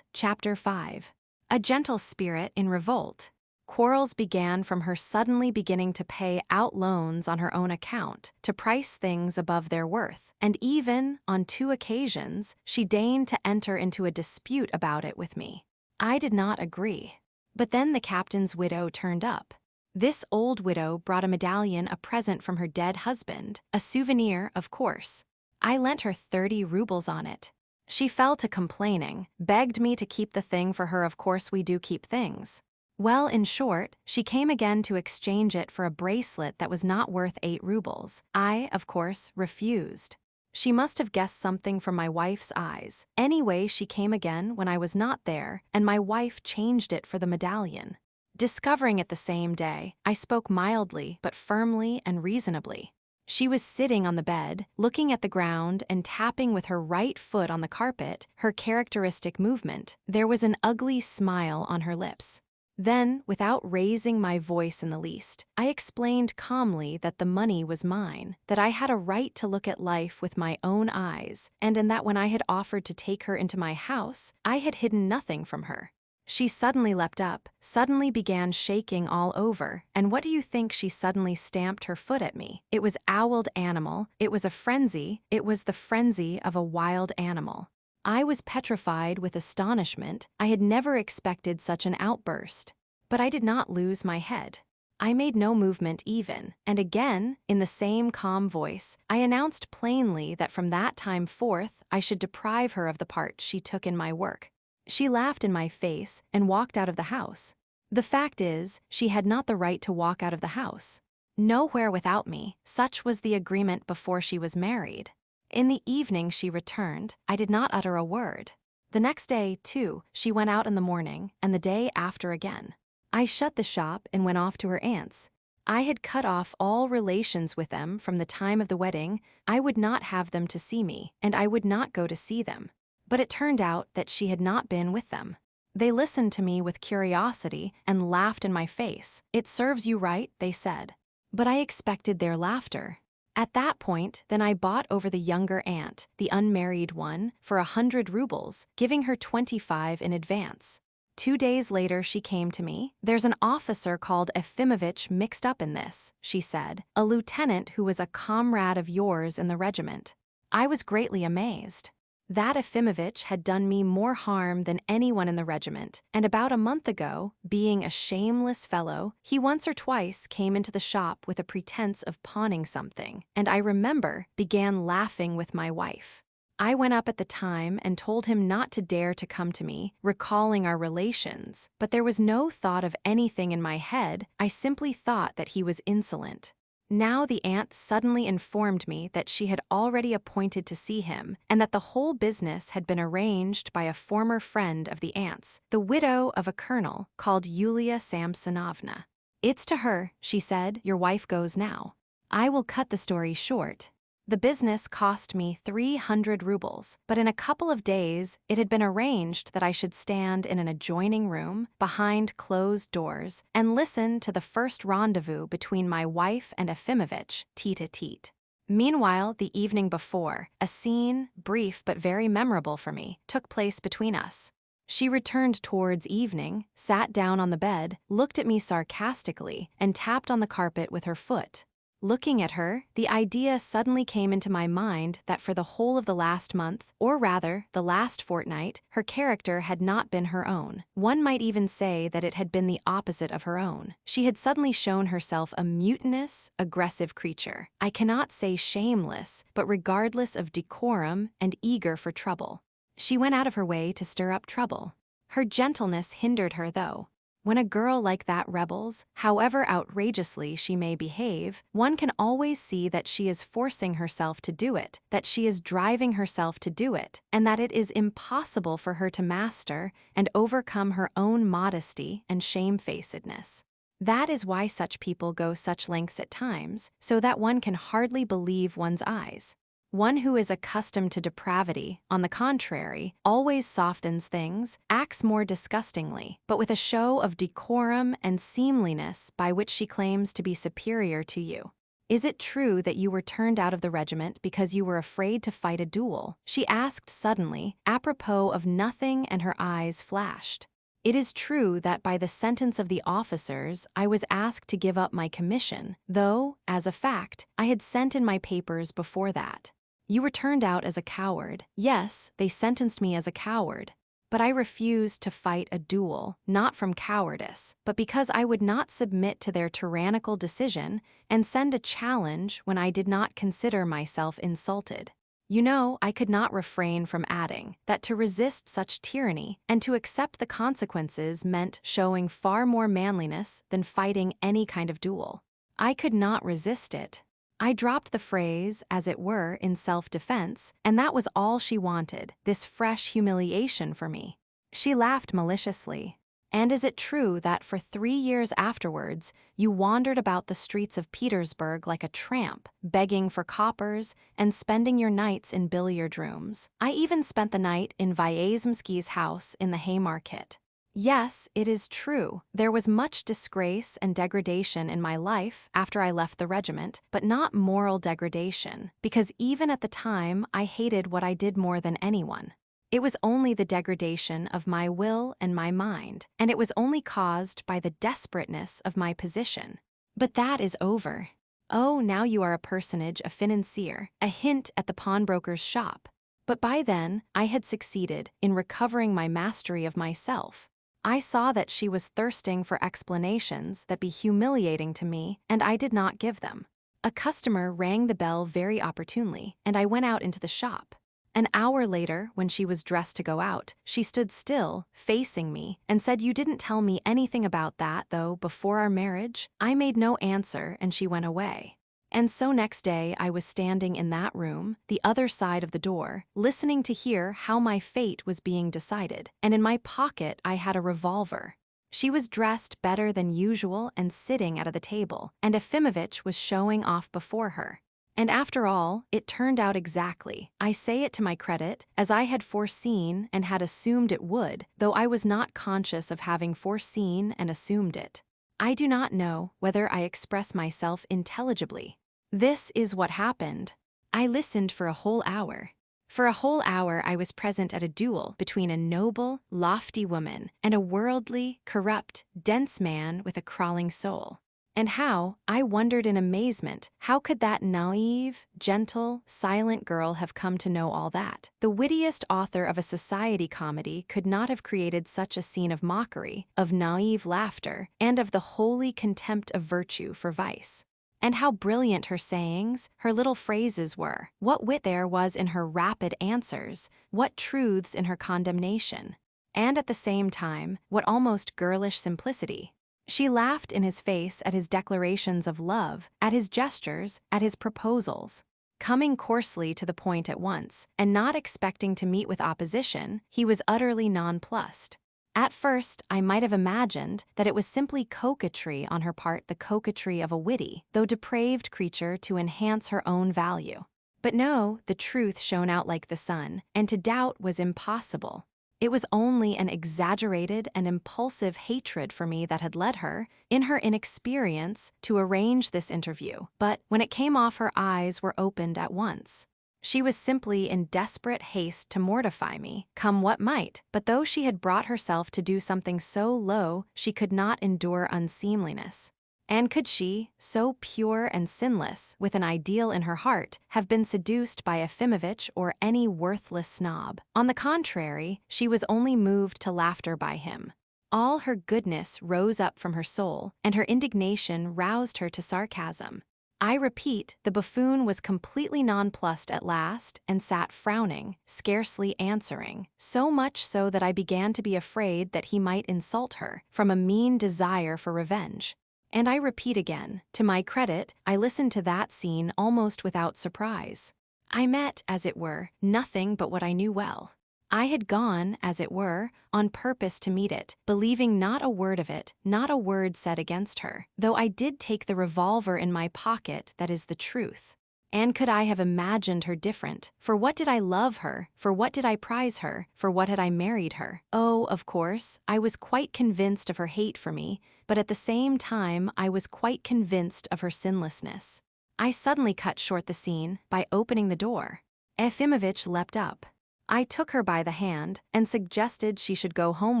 A: Chapter 5. A gentle spirit in revolt. Quarrels began from her suddenly beginning to pay out loans on her own account, to price things above their worth, and even, on 2 occasions, she deigned to enter into a dispute about it with me. I did not agree. But then the captain's widow turned up. This old widow brought a medallion, a present from her dead husband, a souvenir, of course. I lent her 30 rubles on it. She fell to complaining, begged me to keep the thing for her. Of course we do keep things. Well, in short, she came again to exchange it for a bracelet that was not worth 8 rubles. I, of course, refused. She must have guessed something from my wife's eyes. Anyway, she came again when I was not there, and my wife changed it for the medallion. Discovering it the same day, I spoke mildly but firmly and reasonably. She was sitting on the bed, looking at the ground and tapping with her right foot on the carpet, her characteristic movement. There was an ugly smile on her lips. Then, without raising my voice in the least, I explained calmly that the money was mine, that I had a right to look at life with my own eyes, and that when I had offered to take her into my house, I had hidden nothing from her. She suddenly leapt up, suddenly began shaking all over, and what do you think? She suddenly stamped her foot at me. It was owled animal, it was a frenzy, it was the frenzy of a wild animal. I was petrified with astonishment. I had never expected such an outburst. But I did not lose my head. I made no movement even, and again, in the same calm voice, I announced plainly that from that time forth I should deprive her of the part she took in my work. She laughed in my face and walked out of the house. The fact is, she had not the right to walk out of the house. Nowhere without me. Such was the agreement before she was married. In the evening she returned. I did not utter a word. The next day, too, she went out in the morning, and the day after again. I shut the shop and went off to her aunt's. I had cut off all relations with them from the time of the wedding. I would not have them to see me, and I would not go to see them. But it turned out that she had not been with them. They listened to me with curiosity and laughed in my face. "It serves you right," they said. But I expected their laughter. At that point, then I bought over the younger aunt, the unmarried one, for 100 rubles, giving her 25 in advance. 2 days later she came to me. "There's an officer called Efimovitch mixed up in this," she said, "a lieutenant who was a comrade of yours in the regiment." I was greatly amazed. That Efimovitch had done me more harm than anyone in the regiment, and about a month ago, being a shameless fellow, he once or twice came into the shop with a pretense of pawning something, and I remember began laughing with my wife. I went up at the time and told him not to dare to come to me, recalling our relations, but there was no thought of anything in my head. I simply thought that he was insolent. Now the aunt suddenly informed me that she had already appointed to see him, and that the whole business had been arranged by a former friend of the aunt's, the widow of a colonel called Yulia Samsonovna. "It's to her," she said, "your wife goes now." I will cut the story short. The business cost me 300 rubles, but in a couple of days it had been arranged that I should stand in an adjoining room, behind closed doors, and listen to the first rendezvous between my wife and Efimovitch, tete-a-tete. Meanwhile, the evening before, a scene, brief but very memorable for me, took place between us. She returned towards evening, sat down on the bed, looked at me sarcastically, and tapped on the carpet with her foot. Looking at her, the idea suddenly came into my mind that for the whole of the last month, or rather, the last fortnight, her character had not been her own. One might even say that it had been the opposite of her own. She had suddenly shown herself a mutinous, aggressive creature. I cannot say shameless, but regardless of decorum and eager for trouble. She went out of her way to stir up trouble. Her gentleness hindered her, though. When a girl like that rebels, however outrageously she may behave, one can always see that she is forcing herself to do it, that she is driving herself to do it, and that it is impossible for her to master and overcome her own modesty and shamefacedness. That is why such people go such lengths at times, so that one can hardly believe one's eyes. One who is accustomed to depravity, on the contrary, always softens things, acts more disgustingly, but with a show of decorum and seemliness by which she claims to be superior to you. "Is it true that you were turned out of the regiment because you were afraid to fight a duel?" she asked suddenly, apropos of nothing, and her eyes flashed. It is true that by the sentence of the officers, I was asked to give up my commission, though, as a fact, I had sent in my papers before that. You were turned out as a coward. Yes, they sentenced me as a coward. But I refused to fight a duel, not from cowardice, but because I would not submit to their tyrannical decision and send a challenge when I did not consider myself insulted. You know, I could not refrain from adding that to resist such tyranny and to accept the consequences meant showing far more manliness than fighting any kind of duel. I could not resist it. I dropped the phrase, as it were, in self-defense, and that was all she wanted, this fresh humiliation for me. She laughed maliciously. And is it true that for 3 years afterwards, you wandered about the streets of Petersburg like a tramp, begging for coppers and spending your nights in billiard rooms? I even spent the night in Vyazemsky's house in the Haymarket. Yes, it is true. There was much disgrace and degradation in my life after I left the regiment, but not moral degradation, because even at the time I hated what I did more than anyone. It was only the degradation of my will and my mind, and it was only caused by the desperateness of my position. But that is over. Oh, now you are a personage, a financier, a hint at the pawnbroker's shop. But by then, I had succeeded in recovering my mastery of myself. I saw that she was thirsting for explanations that be humiliating to me, and I did not give them. A customer rang the bell very opportunely, and I went out into the shop. An hour later, when she was dressed to go out, she stood still, facing me, and said, "You didn't tell me anything about that, though, before our marriage?" I made no answer, and she went away. And so next day I was standing in that room, the other side of the door, listening to hear how my fate was being decided, and in my pocket I had a revolver. She was dressed better than usual and sitting at the table, and Efimovitch was showing off before her. And after all, it turned out exactly, I say it to my credit, as I had foreseen and had assumed it would, though I was not conscious of having foreseen and assumed it. I do not know whether I express myself intelligibly. This is what happened. I listened for a whole hour. For a whole hour I was present at a duel between a noble, lofty woman and a worldly, corrupt, dense man with a crawling soul. And how, I wondered in amazement, how could that naive, gentle, silent girl have come to know all that? The wittiest author of a society comedy could not have created such a scene of mockery, of naive laughter, and of the holy contempt of virtue for vice. And how brilliant her sayings, her little phrases were. What wit there was in her rapid answers, what truths in her condemnation. And at the same time, what almost girlish simplicity. She laughed in his face at his declarations of love, at his gestures, at his proposals. Coming coarsely to the point at once, and not expecting to meet with opposition, he was utterly nonplussed. At first, I might have imagined that it was simply coquetry on her part, the coquetry of a witty, though depraved creature to enhance her own value. But no, the truth shone out like the sun, and to doubt was impossible. It was only an exaggerated and impulsive hatred for me that had led her, in her inexperience, to arrange this interview. But when it came off, her eyes were opened at once. She was simply in desperate haste to mortify me, come what might, but though she had brought herself to do something so low, she could not endure unseemliness. And could she, so pure and sinless, with an ideal in her heart, have been seduced by Efimovitch or any worthless snob? On the contrary, she was only moved to laughter by him. All her goodness rose up from her soul, and her indignation roused her to sarcasm. I repeat, the buffoon was completely nonplussed at last and sat frowning, scarcely answering, so much so that I began to be afraid that he might insult her, from a mean desire for revenge. And I repeat again, to my credit, I listened to that scene almost without surprise. I met, as it were, nothing but what I knew well. I had gone, as it were, on purpose to meet it, believing not a word of it, not a word said against her, though I did take the revolver in my pocket, that is the truth. And could I have imagined her different? For what did I love her? For what did I prize her? For what had I married her? Oh, of course, I was quite convinced of her hate for me, but at the same time I was quite convinced of her sinlessness. I suddenly cut short the scene by opening the door. Efimovitch leapt up. I took her by the hand and suggested she should go home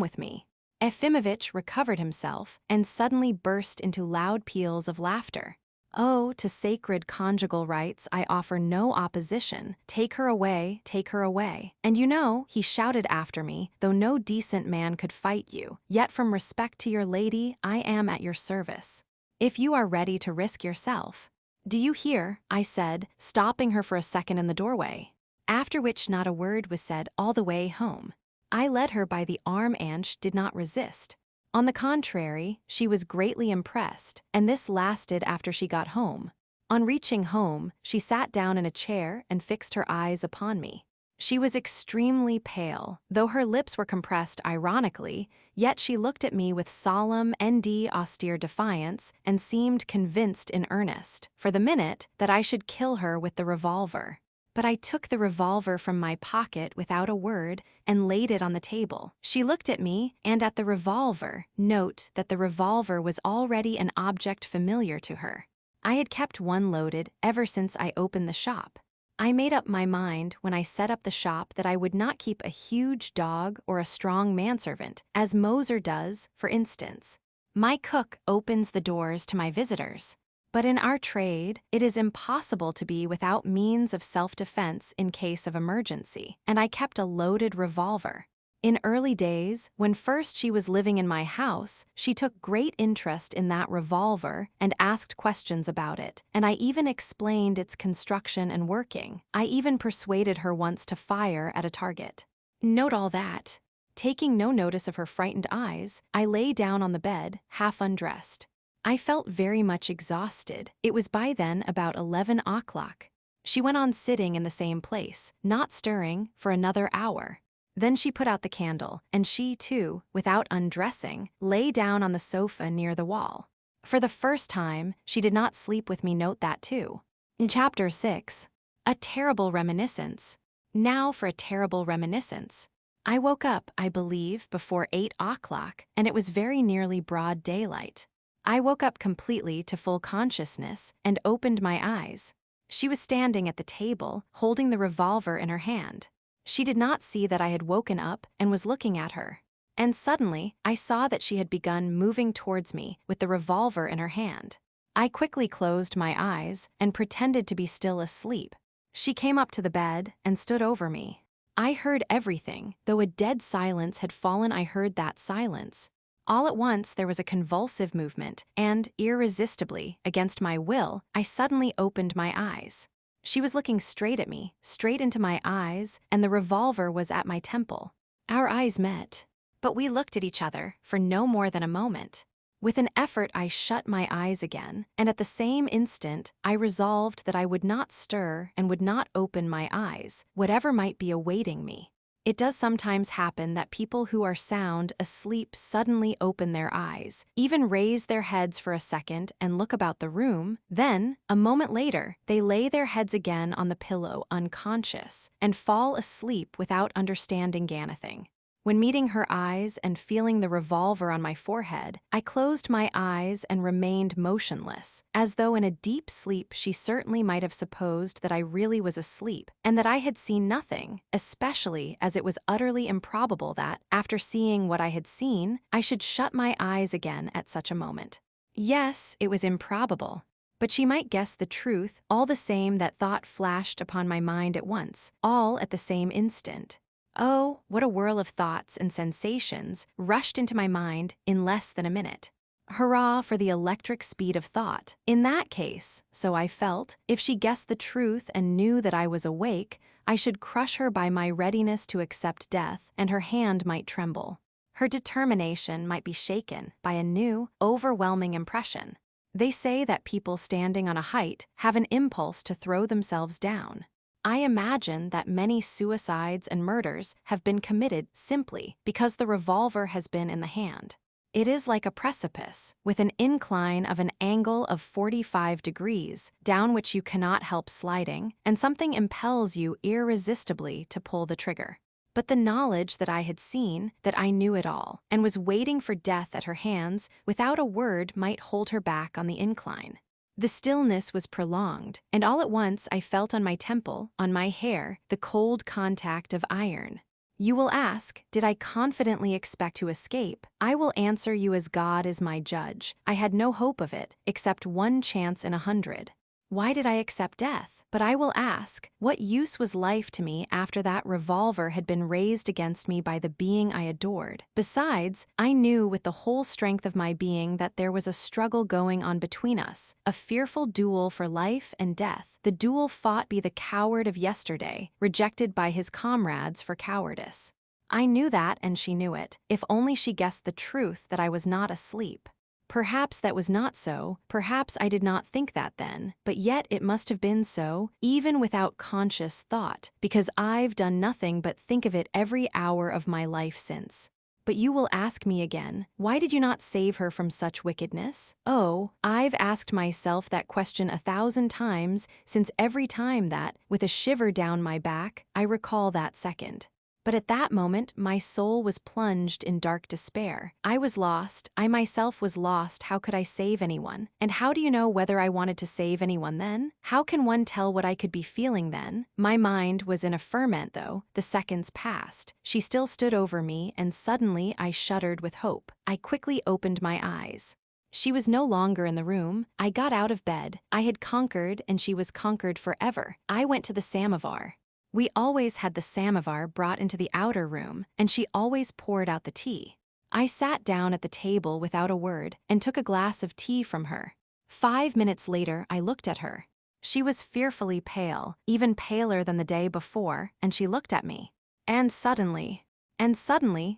A: with me. Efimovitch recovered himself and suddenly burst into loud peals of laughter. "Oh, to sacred conjugal rights I offer no opposition. Take her away, take her away." And you know, he shouted after me, "though no decent man could fight you, yet from respect to your lady, I am at your service. If you are ready to risk yourself." "Do you hear?" I said, stopping her for a second in the doorway. After which not a word was said all the way home. I led her by the arm and she did not resist. On the contrary, she was greatly impressed, and this lasted after she got home. On reaching home, she sat down in a chair and fixed her eyes upon me. She was extremely pale, though her lips were compressed ironically, yet she looked at me with solemn and austere defiance and seemed convinced in earnest, for the minute, that I should kill her with the revolver. But I took the revolver from my pocket without a word and laid it on the table. She looked at me and at the revolver. Note that the revolver was already an object familiar to her. I had kept one loaded ever since I opened the shop. I made up my mind when I set up the shop that I would not keep a huge dog or a strong manservant, as Moser does, for instance. My cook opens the doors to my visitors. But in our trade, it is impossible to be without means of self-defense in case of emergency, and I kept a loaded revolver. In early days, when first she was living in my house, she took great interest in that revolver and asked questions about it, and I even explained its construction and working. I even persuaded her once to fire at a target. Note all that. Taking no notice of her frightened eyes, I lay down on the bed, half undressed. I felt very much exhausted. It was by then about 11 o'clock. She went on sitting in the same place, not stirring, for another hour. Then she put out the candle, and she, too, without undressing, lay down on the sofa near the wall. For the first time, she did not sleep with me. Note that, too. In Chapter 6. A terrible reminiscence. Now for a terrible reminiscence. I woke up, I believe, before 8 o'clock, and it was very nearly broad daylight. I woke up completely to full consciousness and opened my eyes. She was standing at the table, holding the revolver in her hand. She did not see that I had woken up and was looking at her. And suddenly, I saw that she had begun moving towards me with the revolver in her hand. I quickly closed my eyes and pretended to be still asleep. She came up to the bed and stood over me. I heard everything, though a dead silence had fallen. I heard that silence. All at once there was a convulsive movement, and, irresistibly, against my will, I suddenly opened my eyes. She was looking straight at me, straight into my eyes, and the revolver was at my temple. Our eyes met. But we looked at each other for no more than a moment. With an effort I shut my eyes again, and at the same instant I resolved that I would not stir and would not open my eyes, whatever might be awaiting me. It does sometimes happen that people who are sound asleep suddenly open their eyes, even raise their heads for a second and look about the room. Then, a moment later, they lay their heads again on the pillow unconscious and fall asleep without understanding anything. When meeting her eyes and feeling the revolver on my forehead, I closed my eyes and remained motionless, as though in a deep sleep. She certainly might have supposed that I really was asleep, and that I had seen nothing, especially as it was utterly improbable that, after seeing what I had seen, I should shut my eyes again at such a moment. Yes, it was improbable. But she might guess the truth, all the same. That thought flashed upon my mind at once, all at the same instant. Oh, what a whirl of thoughts and sensations rushed into my mind in less than a minute. Hurrah for the electric speed of thought. In that case, so I felt, if she guessed the truth and knew that I was awake, I should crush her by my readiness to accept death, and her hand might tremble. Her determination might be shaken by a new, overwhelming impression. They say that people standing on a height have an impulse to throw themselves down. I imagine that many suicides and murders have been committed simply because the revolver has been in the hand. It is like a precipice, with an incline of an angle of 45 degrees, down which you cannot help sliding, and something impels you irresistibly to pull the trigger. But the knowledge that I had seen, that I knew it all, and was waiting for death at her hands, without a word might hold her back on the incline. The stillness was prolonged, and all at once I felt on my temple, on my hair, the cold contact of iron. You will ask, did I confidently expect to escape? I will answer you as God is my judge. I had no hope of it, except one chance in 100. Why did I accept death? But I will ask, what use was life to me after that revolver had been raised against me by the being I adored? Besides, I knew with the whole strength of my being that there was a struggle going on between us, a fearful duel for life and death. The duel fought by the coward of yesterday, rejected by his comrades for cowardice. I knew that, and she knew it, if only she guessed the truth that I was not asleep. Perhaps that was not so, perhaps I did not think that then, but yet it must have been so, even without conscious thought, because I've done nothing but think of it every hour of my life since. But you will ask me again, why did you not save her from such wickedness? Oh, I've asked myself that question 1,000 times, since every time that, with a shiver down my back, I recall that second. But at that moment, my soul was plunged in dark despair. I was lost. I myself was lost. How could I save anyone? And how do you know whether I wanted to save anyone then? How can one tell what I could be feeling then? My mind was in a ferment, though. The seconds passed. She still stood over me, and suddenly I shuddered with hope. I quickly opened my eyes. She was no longer in the room. I got out of bed. I had conquered, and she was conquered forever. I went to the samovar. We always had the samovar brought into the outer room, and she always poured out the tea. I sat down at the table without a word and took a glass of tea from her. 5 minutes later, I looked at her. She was fearfully pale, even paler than the day before, and she looked at me. And suddenly,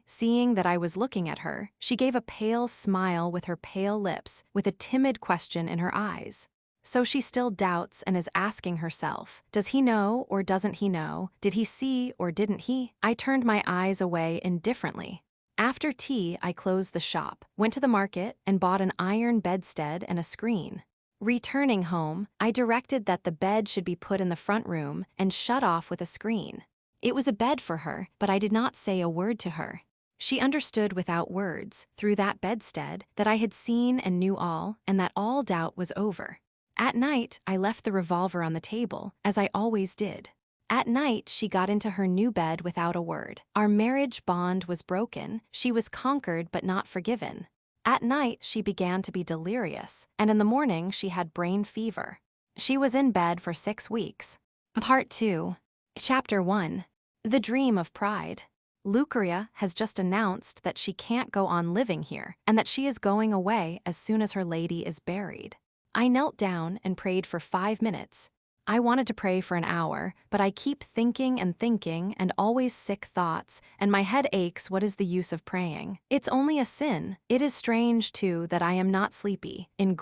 A: seeing that I was looking at her, she gave a pale smile with her pale lips, with a timid question in her eyes. So she still doubts and is asking herself, does he know or doesn't he know? Did he see or didn't he? I turned my eyes away indifferently. After tea, I closed the shop, went to the market, and bought an iron bedstead and a screen. Returning home, I directed that the bed should be put in the front room and shut off with a screen. It was a bed for her, but I did not say a word to her. She understood without words, through that bedstead, that I had seen and knew all, and that all doubt was over. At night, I left the revolver on the table, as I always did. At night, she got into her new bed without a word. Our marriage bond was broken. She was conquered but not forgiven. At night, she began to be delirious, and in the morning she had brain fever. She was in bed for 6 weeks. Part 2. Chapter 1. The Dream of Pride. Lucria has just announced that she can't go on living here, and that she is going away as soon as her lady is buried. I knelt down and prayed for 5 minutes. I wanted to pray for an hour, but I keep thinking and always sick thoughts, and my head aches. What is the use of praying? It's only a sin. It is strange, too, that I am not sleepy. In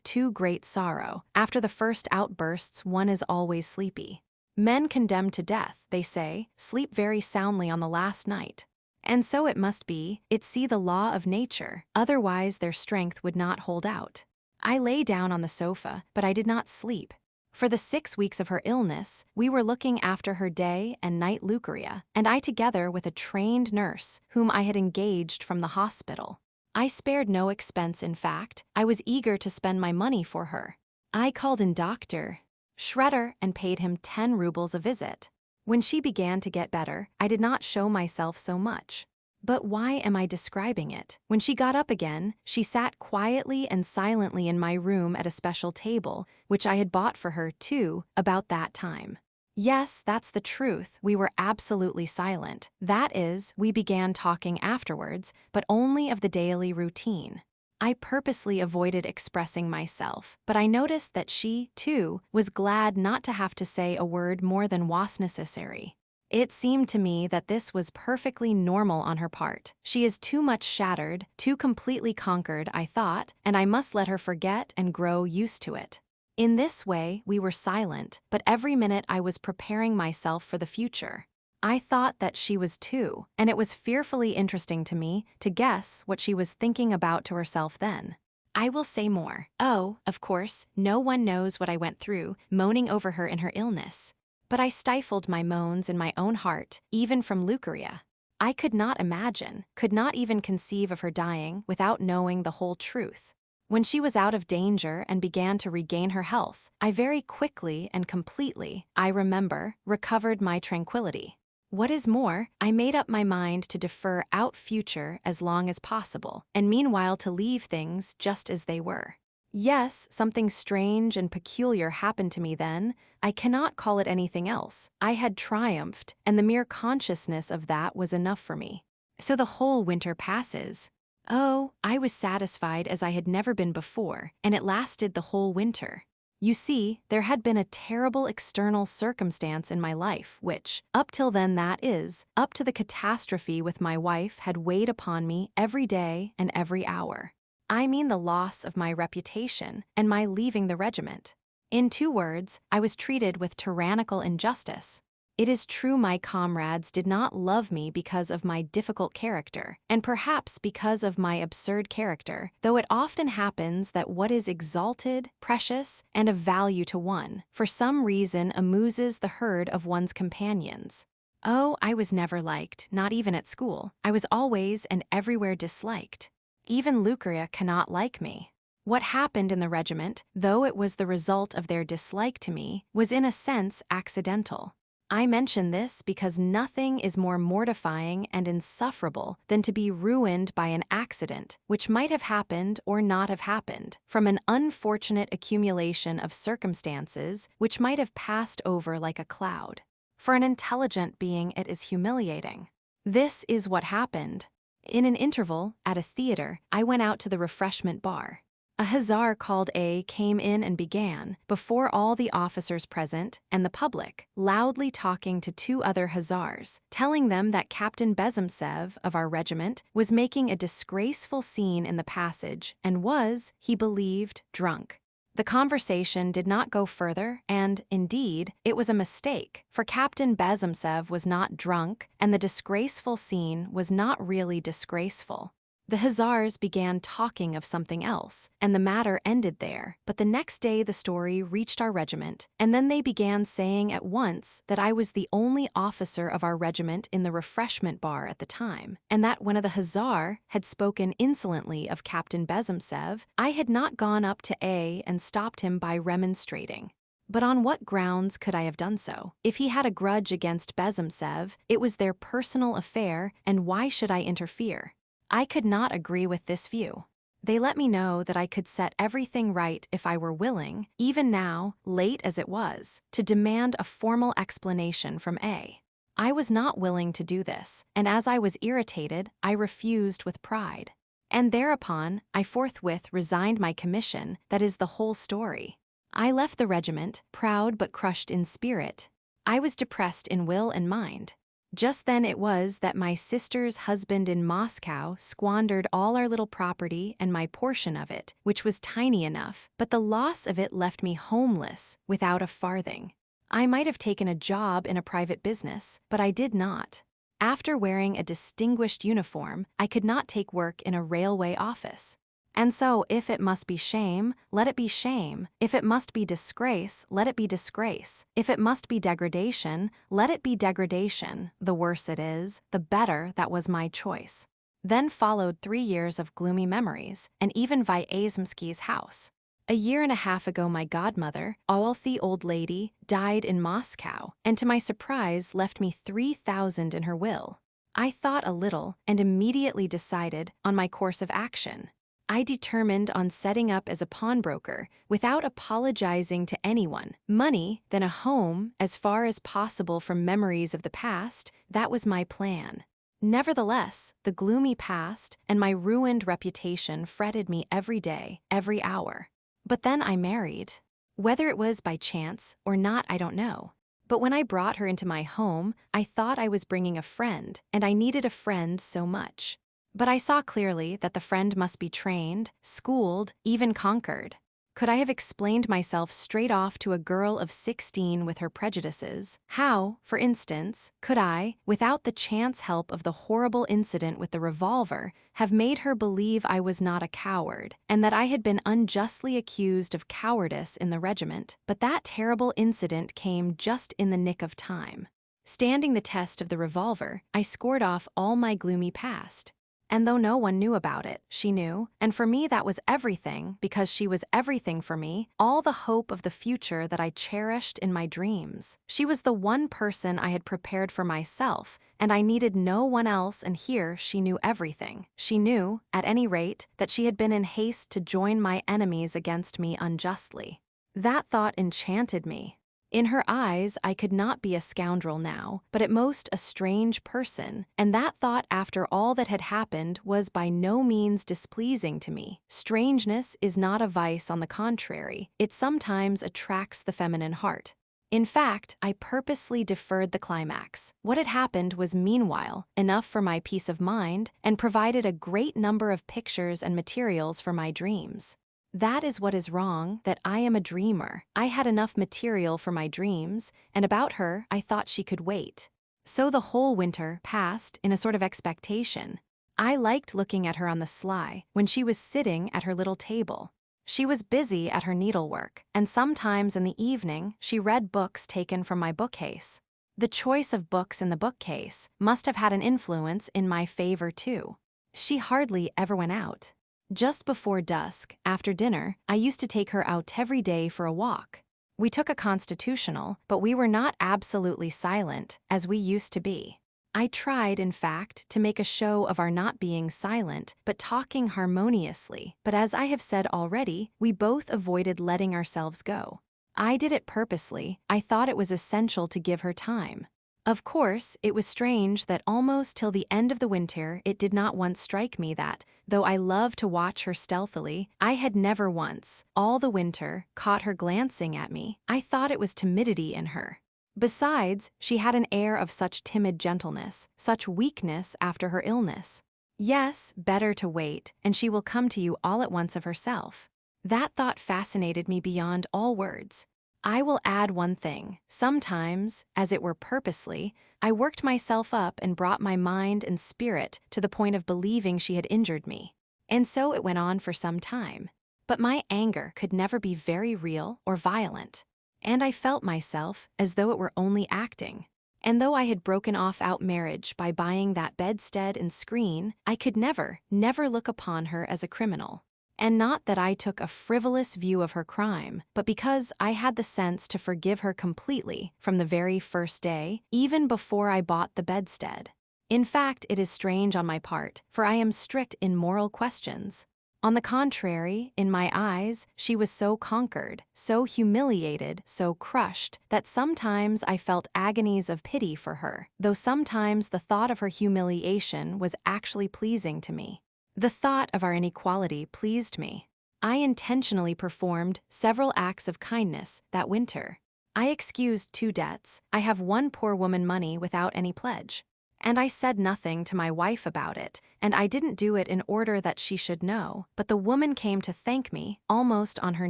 A: too great sorrow, after the first outbursts, one is always sleepy. Men condemned to death, they say, sleep very soundly on the last night. And so it must be. It's the law of nature, otherwise their strength would not hold out. I lay down on the sofa, but I did not sleep. For the 6 weeks of her illness, we were looking after her day and night, Lucria and I, together with a trained nurse whom I had engaged from the hospital. I spared no expense. In fact, I was eager to spend my money for her. I called in Dr. Schroeder and paid him 10 rubles a visit. When she began to get better, I did not show myself so much. But why am I describing it? When she got up again, she sat quietly and silently in my room at a special table, which I had bought for her, too, about that time. Yes, that's the truth. We were absolutely silent. That is, we began talking afterwards, but only of the daily routine. I purposely avoided expressing myself, but I noticed that she, too, was glad not to have to say a word more than was necessary. It seemed to me that this was perfectly normal on her part. She is too much shattered, too completely conquered, I thought, and I must let her forget and grow used to it. In this way, we were silent, but every minute I was preparing myself for the future. I thought that she was too, and it was fearfully interesting to me to guess what she was thinking about to herself then. I will say more. Oh, of course, no one knows what I went through, moaning over her in her illness. But I stifled my moans in my own heart, even from Lucria. I could not imagine, could not even conceive of her dying without knowing the whole truth. When she was out of danger and began to regain her health, I very quickly and completely, I remember, recovered my tranquility. What is more, I made up my mind to defer out future as long as possible, and meanwhile to leave things just as they were. Yes, something strange and peculiar happened to me then. I cannot call it anything else. I had triumphed, and the mere consciousness of that was enough for me. So the whole winter passes. Oh, I was satisfied as I had never been before, and it lasted the whole winter. You see, there had been a terrible external circumstance in my life which, up till then that is, up to the catastrophe with my wife had weighed upon me every day and every hour. I mean the loss of my reputation and my leaving the regiment. In 2 words, I was treated with tyrannical injustice. It is true my comrades did not love me because of my difficult character, and perhaps because of my absurd character, though it often happens that what is exalted, precious, and of value to one, for some reason amuses the herd of one's companions. Oh, I was never liked, not even at school. I was always and everywhere disliked. Even Lucria cannot like me. What happened in the regiment, though it was the result of their dislike to me, was in a sense accidental. I mention this because nothing is more mortifying and insufferable than to be ruined by an accident, which might have happened or not have happened, from an unfortunate accumulation of circumstances which might have passed over like a cloud. For an intelligent being, it is humiliating. This is what happened. In an interval, at a theater, I went out to the refreshment bar. A hussar called A came in and began, before all the officers present and the public, loudly talking to 2 other hussars, telling them that Captain Bezemtsev of our regiment was making a disgraceful scene in the passage and was, he believed, drunk. The conversation did not go further, and, indeed, it was a mistake, for Captain Bezemtsev was not drunk, and the disgraceful scene was not really disgraceful. The hussars began talking of something else, and the matter ended there, but the next day the story reached our regiment, and then they began saying at once that I was the only officer of our regiment in the refreshment bar at the time, and that when the hussar had spoken insolently of Captain Bezemtsev, I had not gone up to A and stopped him by remonstrating. But on what grounds could I have done so? If he had a grudge against Bezemtsev, it was their personal affair, and why should I interfere? I could not agree with this view. They let me know that I could set everything right if I were willing, even now, late as it was, to demand a formal explanation from A. I was not willing to do this, and as I was irritated, I refused with pride. And thereupon, I forthwith resigned my commission. That is the whole story. I left the regiment, proud but crushed in spirit. I was depressed in will and mind. Just then it was that my sister's husband in Moscow squandered all our little property and my portion of it, which was tiny enough, but the loss of it left me homeless, without a farthing. I might have taken a job in a private business, but I did not. After wearing a distinguished uniform, I could not take work in a railway office. And so, if it must be shame, let it be shame. If it must be disgrace, let it be disgrace. If it must be degradation, let it be degradation. The worse it is, the better. That was my choice. Then followed 3 years of gloomy memories, and even Vyazemsky's house. A year and a half ago my godmother, a wealthy old lady, died in Moscow, and to my surprise left me 3,000 in her will. I thought a little, and immediately decided on my course of action. I determined on setting up as a pawnbroker without apologizing to anyone. Money, then a home, as far as possible from memories of the past, that was my plan. Nevertheless, the gloomy past and my ruined reputation fretted me every day, every hour. But then I married. Whether it was by chance or not, I don't know. But when I brought her into my home, I thought I was bringing a friend, and I needed a friend so much. But I saw clearly that the friend must be trained, schooled, even conquered. Could I have explained myself straight off to a girl of 16 with her prejudices? How, for instance, could I, without the chance help of the horrible incident with the revolver, have made her believe I was not a coward, and that I had been unjustly accused of cowardice in the regiment? But that terrible incident came just in the nick of time. Standing the test of the revolver, I scored off all my gloomy past. And though no one knew about it, she knew, and for me that was everything because she was everything for me, all the hope of the future that I cherished in my dreams. She was the one person I had prepared for myself, and I needed no one else, and here she knew everything. She knew, at any rate, that she had been in haste to join my enemies against me unjustly. That thought enchanted me. In her eyes, I could not be a scoundrel now, but at most a strange person, and that thought after all that had happened was by no means displeasing to me. Strangeness is not a vice, on the contrary, it sometimes attracts the feminine heart. In fact, I purposely deferred the climax. What had happened was meanwhile enough for my peace of mind and provided a great number of pictures and materials for my dreams. That is what is wrong, that I am a dreamer. I had enough material for my dreams, and about her I thought she could wait. So the whole winter passed in a sort of expectation. I liked looking at her on the sly when she was sitting at her little table. She was busy at her needlework, and sometimes in the evening she read books taken from my bookcase. The choice of books in the bookcase must have had an influence in my favor too. She hardly ever went out. Just before dusk, after dinner, I used to take her out every day for a walk. We took a constitutional, but we were not absolutely silent, as we used to be. I tried, in fact, to make a show of our not being silent, but talking harmoniously, but as I have said already, we both avoided letting ourselves go. I did it purposely. I thought it was essential to give her time. Of course, it was strange that almost till the end of the winter it did not once strike me that, though I loved to watch her stealthily, I had never once, all the winter, caught her glancing at me. I thought it was timidity in her. Besides, she had an air of such timid gentleness, such weakness after her illness. Yes, better to wait, and she will come to you all at once of herself. That thought fascinated me beyond all words. I will add one thing. Sometimes, as it were purposely, I worked myself up and brought my mind and spirit to the point of believing she had injured me. And so it went on for some time. But my anger could never be very real or violent. And I felt myself as though it were only acting. And though I had broken off out marriage by buying that bedstead and screen, I could never look upon her as a criminal. And not that I took a frivolous view of her crime, but because I had the sense to forgive her completely from the very first day, even before I bought the bedstead. In fact, it is strange on my part, for I am strict in moral questions. On the contrary, in my eyes, she was so conquered, so humiliated, so crushed, that sometimes I felt agonies of pity for her, though sometimes the thought of her humiliation was actually pleasing to me. The thought of our inequality pleased me. I intentionally performed several acts of kindness that winter. I excused 2 debts. I have one poor woman money without any pledge. And I said nothing to my wife about it, and I didn't do it in order that she should know, but the woman came to thank me, almost on her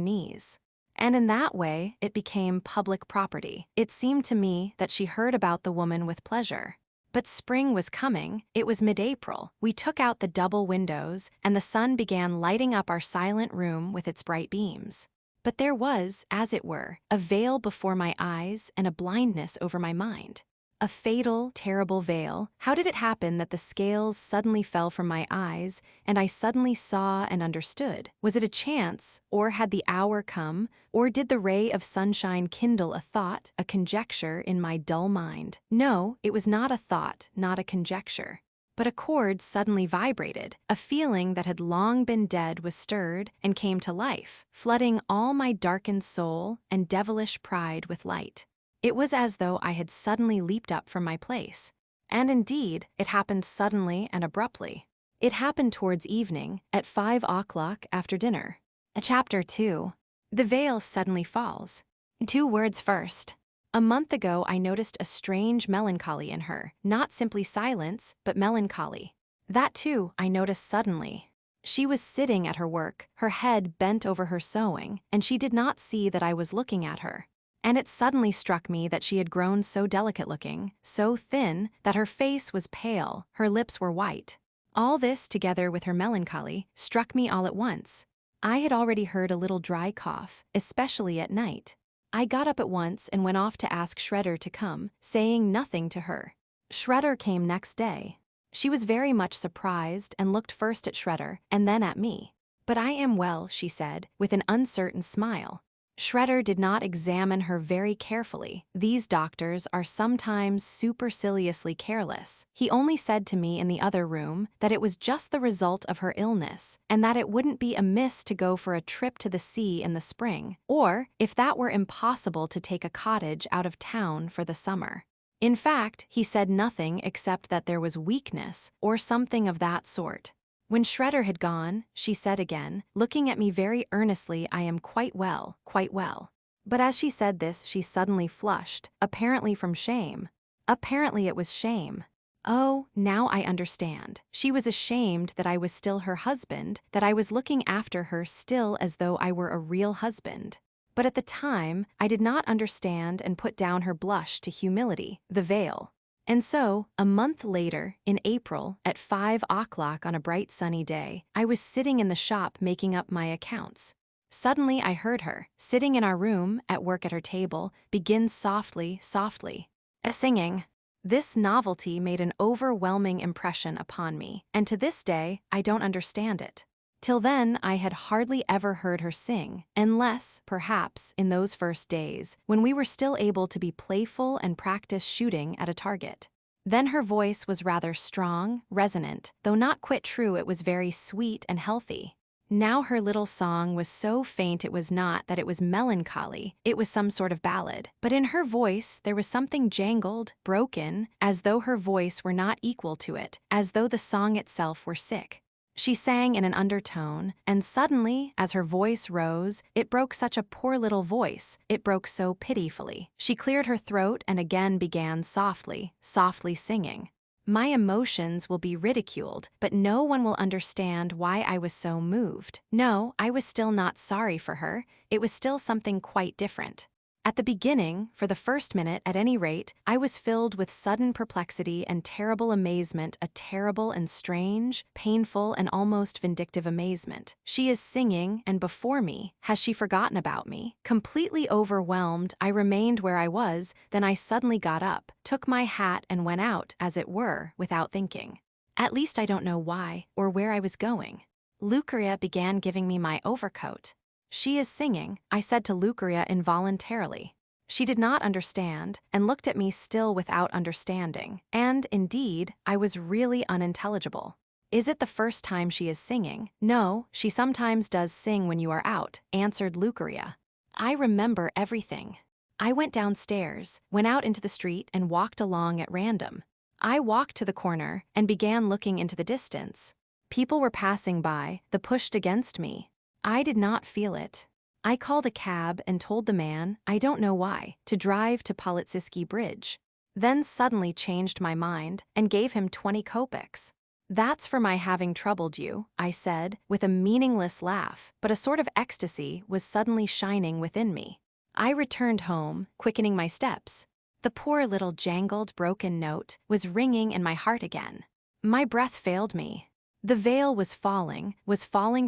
A: knees. And in that way, it became public property. It seemed to me that she heard about the woman with pleasure. But spring was coming. It was mid-April. We took out the double windows, and the sun began lighting up our silent room with its bright beams. But there was, as it were, a veil before my eyes and a blindness over my mind. A fatal, terrible veil. How did it happen that the scales suddenly fell from my eyes, and I suddenly saw and understood? Was it a chance, or had the hour come, or did the ray of sunshine kindle a thought, a conjecture in my dull mind? No, it was not a thought, not a conjecture. But a chord suddenly vibrated. A feeling that had long been dead was stirred and came to life, flooding all my darkened soul and devilish pride with light. It was as though I had suddenly leaped up from my place. And indeed, it happened suddenly and abruptly. It happened towards evening, at 5 o'clock after dinner. Chapter 2. The veil suddenly falls. 2 words first. A month ago I noticed a strange melancholy in her, not simply silence, but melancholy. That too I noticed suddenly. She was sitting at her work, her head bent over her sewing, and she did not see that I was looking at her. And it suddenly struck me that she had grown so delicate-looking, so thin, that her face was pale, her lips were white. All this, together with her melancholy, struck me all at once. I had already heard a little dry cough, especially at night. I got up at once and went off to ask Schroeder to come, saying nothing to her. Schroeder came next day. She was very much surprised and looked first at Shredder and then at me. "But I am well," she said, with an uncertain smile. Shredder did not examine her very carefully. These doctors are sometimes superciliously careless. He only said to me in the other room that it was just the result of her illness, and that it wouldn't be amiss to go for a trip to the sea in the spring, or, if that were impossible, to take a cottage out of town for the summer. In fact, he said nothing except that there was weakness, or something of that sort. When Shredder had gone, she said again, looking at me very earnestly, "I am quite well, quite well." But as she said this, she suddenly flushed, apparently from shame. Apparently it was shame. Oh, now I understand. She was ashamed that I was still her husband, that I was looking after her still as though I were a real husband. But at the time, I did not understand and put down her blush to humility, the veil. And so, a month later, in April, at 5 o'clock on a bright sunny day, I was sitting in the shop making up my accounts. Suddenly I heard her, sitting in our room, at work at her table, begin softly, singing. This novelty made an overwhelming impression upon me, and to this day, I don't understand it. Till then, I had hardly ever heard her sing, unless, perhaps, in those first days, when we were still able to be playful and practice shooting at a target. Then her voice was rather strong, resonant, though not quite true. It was very sweet and healthy. Now her little song was so faint it was not that it was melancholy, it was some sort of ballad. But in her voice there was something jangled, broken, as though her voice were not equal to it, as though the song itself were sick. She sang in an undertone, and suddenly, as her voice rose, it broke such a poor little voice, it broke so pitifully. She cleared her throat and again began softly singing. My emotions will be ridiculed, but no one will understand why I was so moved. No, I was still not sorry for her, it was still something quite different. At the beginning, for the first minute at any rate, I was filled with sudden perplexity and terrible amazement, a terrible and strange, painful and almost vindictive amazement. She is singing, and before me, has she forgotten about me? Completely overwhelmed, I remained where I was, then I suddenly got up, took my hat and went out, as it were, without thinking. At least I don't know why, or where I was going. Lucaria began giving me my overcoat. "She is singing," I said to Lucaria involuntarily. She did not understand, and looked at me still without understanding, and, indeed, I was really unintelligible. "Is it the first time she is singing?" "No, she sometimes does sing when you are out," answered Lucaria. I remember everything. I went downstairs, went out into the street and walked along at random. I walked to the corner and began looking into the distance. People were passing by, the pushed against me. I did not feel it. I called a cab and told the man, I don't know why, to drive to Politsisky Bridge. Then suddenly changed my mind and gave him 20 kopecks. "That's for my having troubled you," I said, with a meaningless laugh, but a sort of ecstasy was suddenly shining within me. I returned home, quickening my steps. The poor little jangled, broken note was ringing in my heart again. My breath failed me. The veil was falling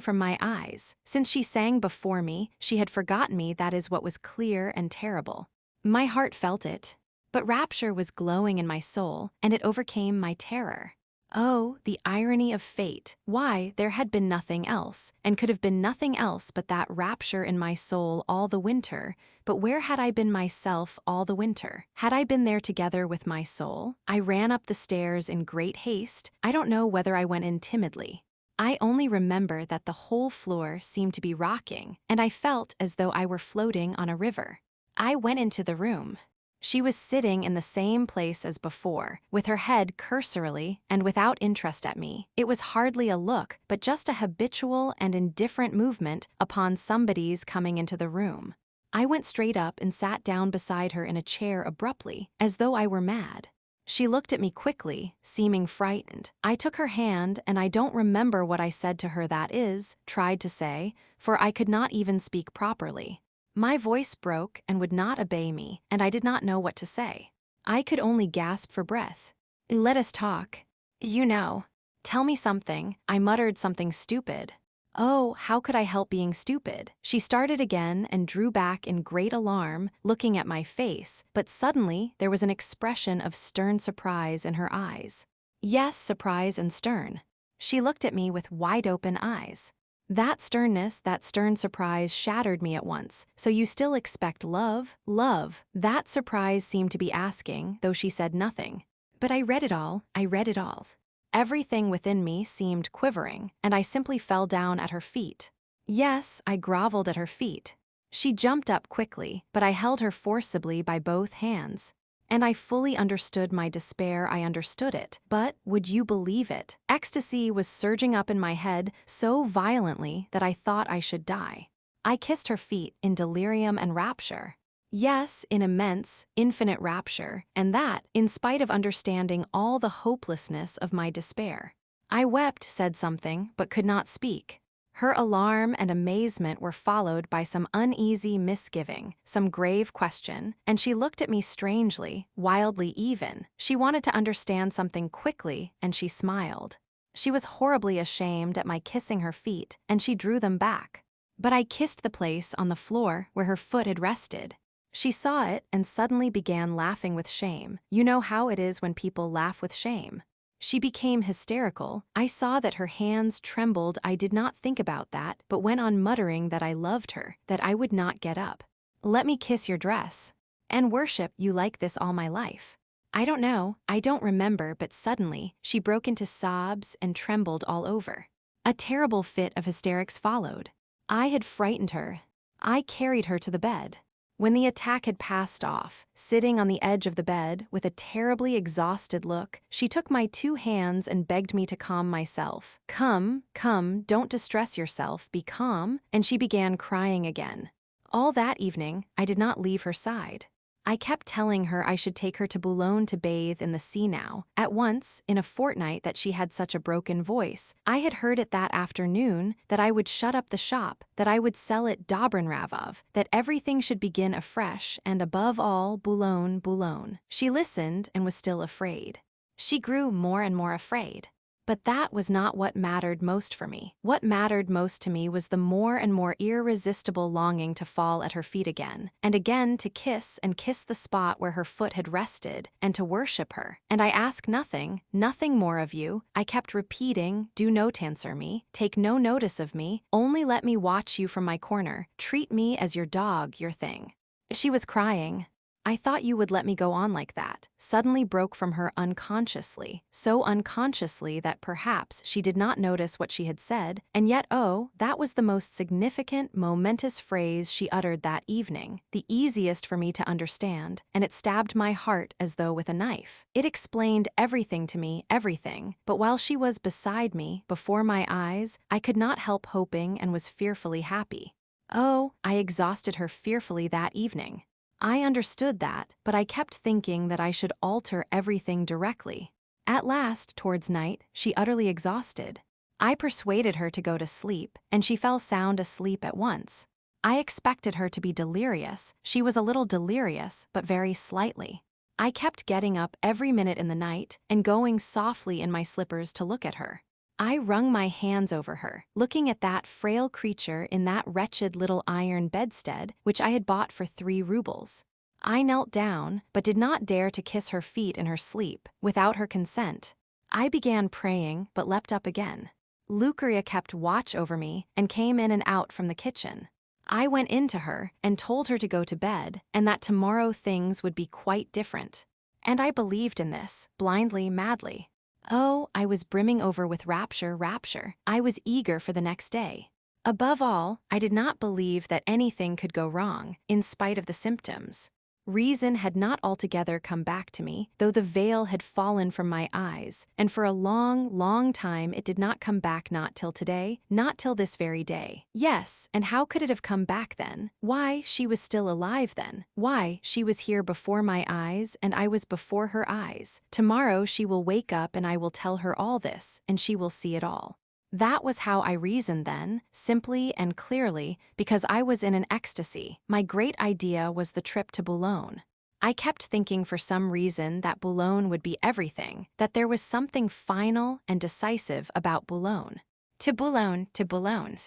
A: from my eyes. Since she sang before me, she had forgotten me. That is what was clear and terrible. My heart felt it. But rapture was glowing in my soul, and it overcame my terror. Oh, the irony of fate. Why, there had been nothing else, and could have been nothing else but that rapture in my soul all the winter. But where had I been myself all the winter? Had I been there together with my soul? I ran up the stairs in great haste. I don't know whether I went in timidly. I only remember that the whole floor seemed to be rocking, and I felt as though I were floating on a river. I went into the room. She was sitting in the same place as before, with her head cursorily and without interest at me. It was hardly a look, but just a habitual and indifferent movement upon somebody's coming into the room. I went straight up and sat down beside her in a chair abruptly, as though I were mad. She looked at me quickly, seeming frightened. I took her hand, and I don't remember what I said to her, that is, tried to say, for I could not even speak properly. My voice broke and would not obey me, and I did not know what to say. I could only gasp for breath. "Let us talk. You know. Tell me something." I muttered something stupid. Oh, how could I help being stupid? She started again and drew back in great alarm, looking at my face, but suddenly there was an expression of stern surprise in her eyes. Yes, surprise and stern. She looked at me with wide-open eyes. That sternness, that stern surprise shattered me at once. So you still expect love? Love. That surprise seemed to be asking, though she said nothing. But I read it all, I read it all. Everything within me seemed quivering, and I simply fell down at her feet. Yes, I groveled at her feet. She jumped up quickly, but I held her forcibly by both hands. And I fully understood my despair, I understood it. But, would you believe it? Ecstasy was surging up in my head so violently that I thought I should die. I kissed her feet in delirium and rapture. Yes, in immense, infinite rapture, and that, in spite of understanding all the hopelessness of my despair. I wept, said something, but could not speak. Her alarm and amazement were followed by some uneasy misgiving, some grave question, and she looked at me strangely, wildly even. She wanted to understand something quickly, and she smiled. She was horribly ashamed at my kissing her feet, and she drew them back. But I kissed the place on the floor where her foot had rested. She saw it and suddenly began laughing with shame. You know how it is when people laugh with shame. She became hysterical. I saw that her hands trembled. I did not think about that, but went on muttering that I loved her, that I would not get up. Let me kiss your dress. And worship you like this all my life. I don't know, I don't remember, but suddenly, she broke into sobs and trembled all over. A terrible fit of hysterics followed. I had frightened her. I carried her to the bed. When the attack had passed off, sitting on the edge of the bed with a terribly exhausted look, she took my 2 hands and begged me to calm myself. Come, come, don't distress yourself, be calm, and she began crying again. All that evening, I did not leave her side. I kept telling her I should take her to Boulogne to bathe in the sea now. At once, in a fortnight that she had such a broken voice, I had heard it that afternoon that I would shut up the shop, that I would sell it Dobrinravov, that everything should begin afresh, and above all, Boulogne, Boulogne. She listened and was still afraid. She grew more and more afraid. But that was not what mattered most for me. What mattered most to me was the more and more irresistible longing to fall at her feet again, and again to kiss and kiss the spot where her foot had rested, and to worship her. And I ask nothing, nothing more of you. I kept repeating, do not answer me, take no notice of me, only let me watch you from my corner, treat me as your dog, your thing. She was crying. I thought you would let me go on like that, suddenly broke from her unconsciously, so unconsciously that perhaps she did not notice what she had said, and yet oh, that was the most significant, momentous phrase she uttered that evening, the easiest for me to understand, and it stabbed my heart as though with a knife. It explained everything to me, everything, but while she was beside me, before my eyes, I could not help hoping and was fearfully happy. Oh, I exhausted her fearfully that evening. I understood that, but I kept thinking that I should alter everything directly. At last, towards night, she utterly exhausted. I persuaded her to go to sleep, and she fell sound asleep at once. I expected her to be delirious. She was a little delirious, but very slightly. I kept getting up every minute in the night and going softly in my slippers to look at her. I wrung my hands over her, looking at that frail creature in that wretched little iron bedstead which I had bought for 3 rubles. I knelt down, but did not dare to kiss her feet in her sleep, without her consent. I began praying, but leapt up again. Lucaria kept watch over me, and came in and out from the kitchen. I went in to her, and told her to go to bed, and that tomorrow things would be quite different. And I believed in this, blindly, madly. Oh, I was brimming over with rapture, rapture. I was eager for the next day. Above all, I did not believe that anything could go wrong, in spite of the symptoms. Reason had not altogether come back to me, though the veil had fallen from my eyes, and for a long, long time it did not come back, not till today, not till this very day. Yes, and how could it have come back then? Why, she was still alive then. Why, she was here before my eyes, and I was before her eyes. Tomorrow she will wake up and I will tell her all this, and she will see it all. That was how I reasoned then, simply and clearly, because I was in an ecstasy. My great idea was the trip to Boulogne. I kept thinking for some reason that Boulogne would be everything, that there was something final and decisive about Boulogne. To Boulogne, to Boulogne.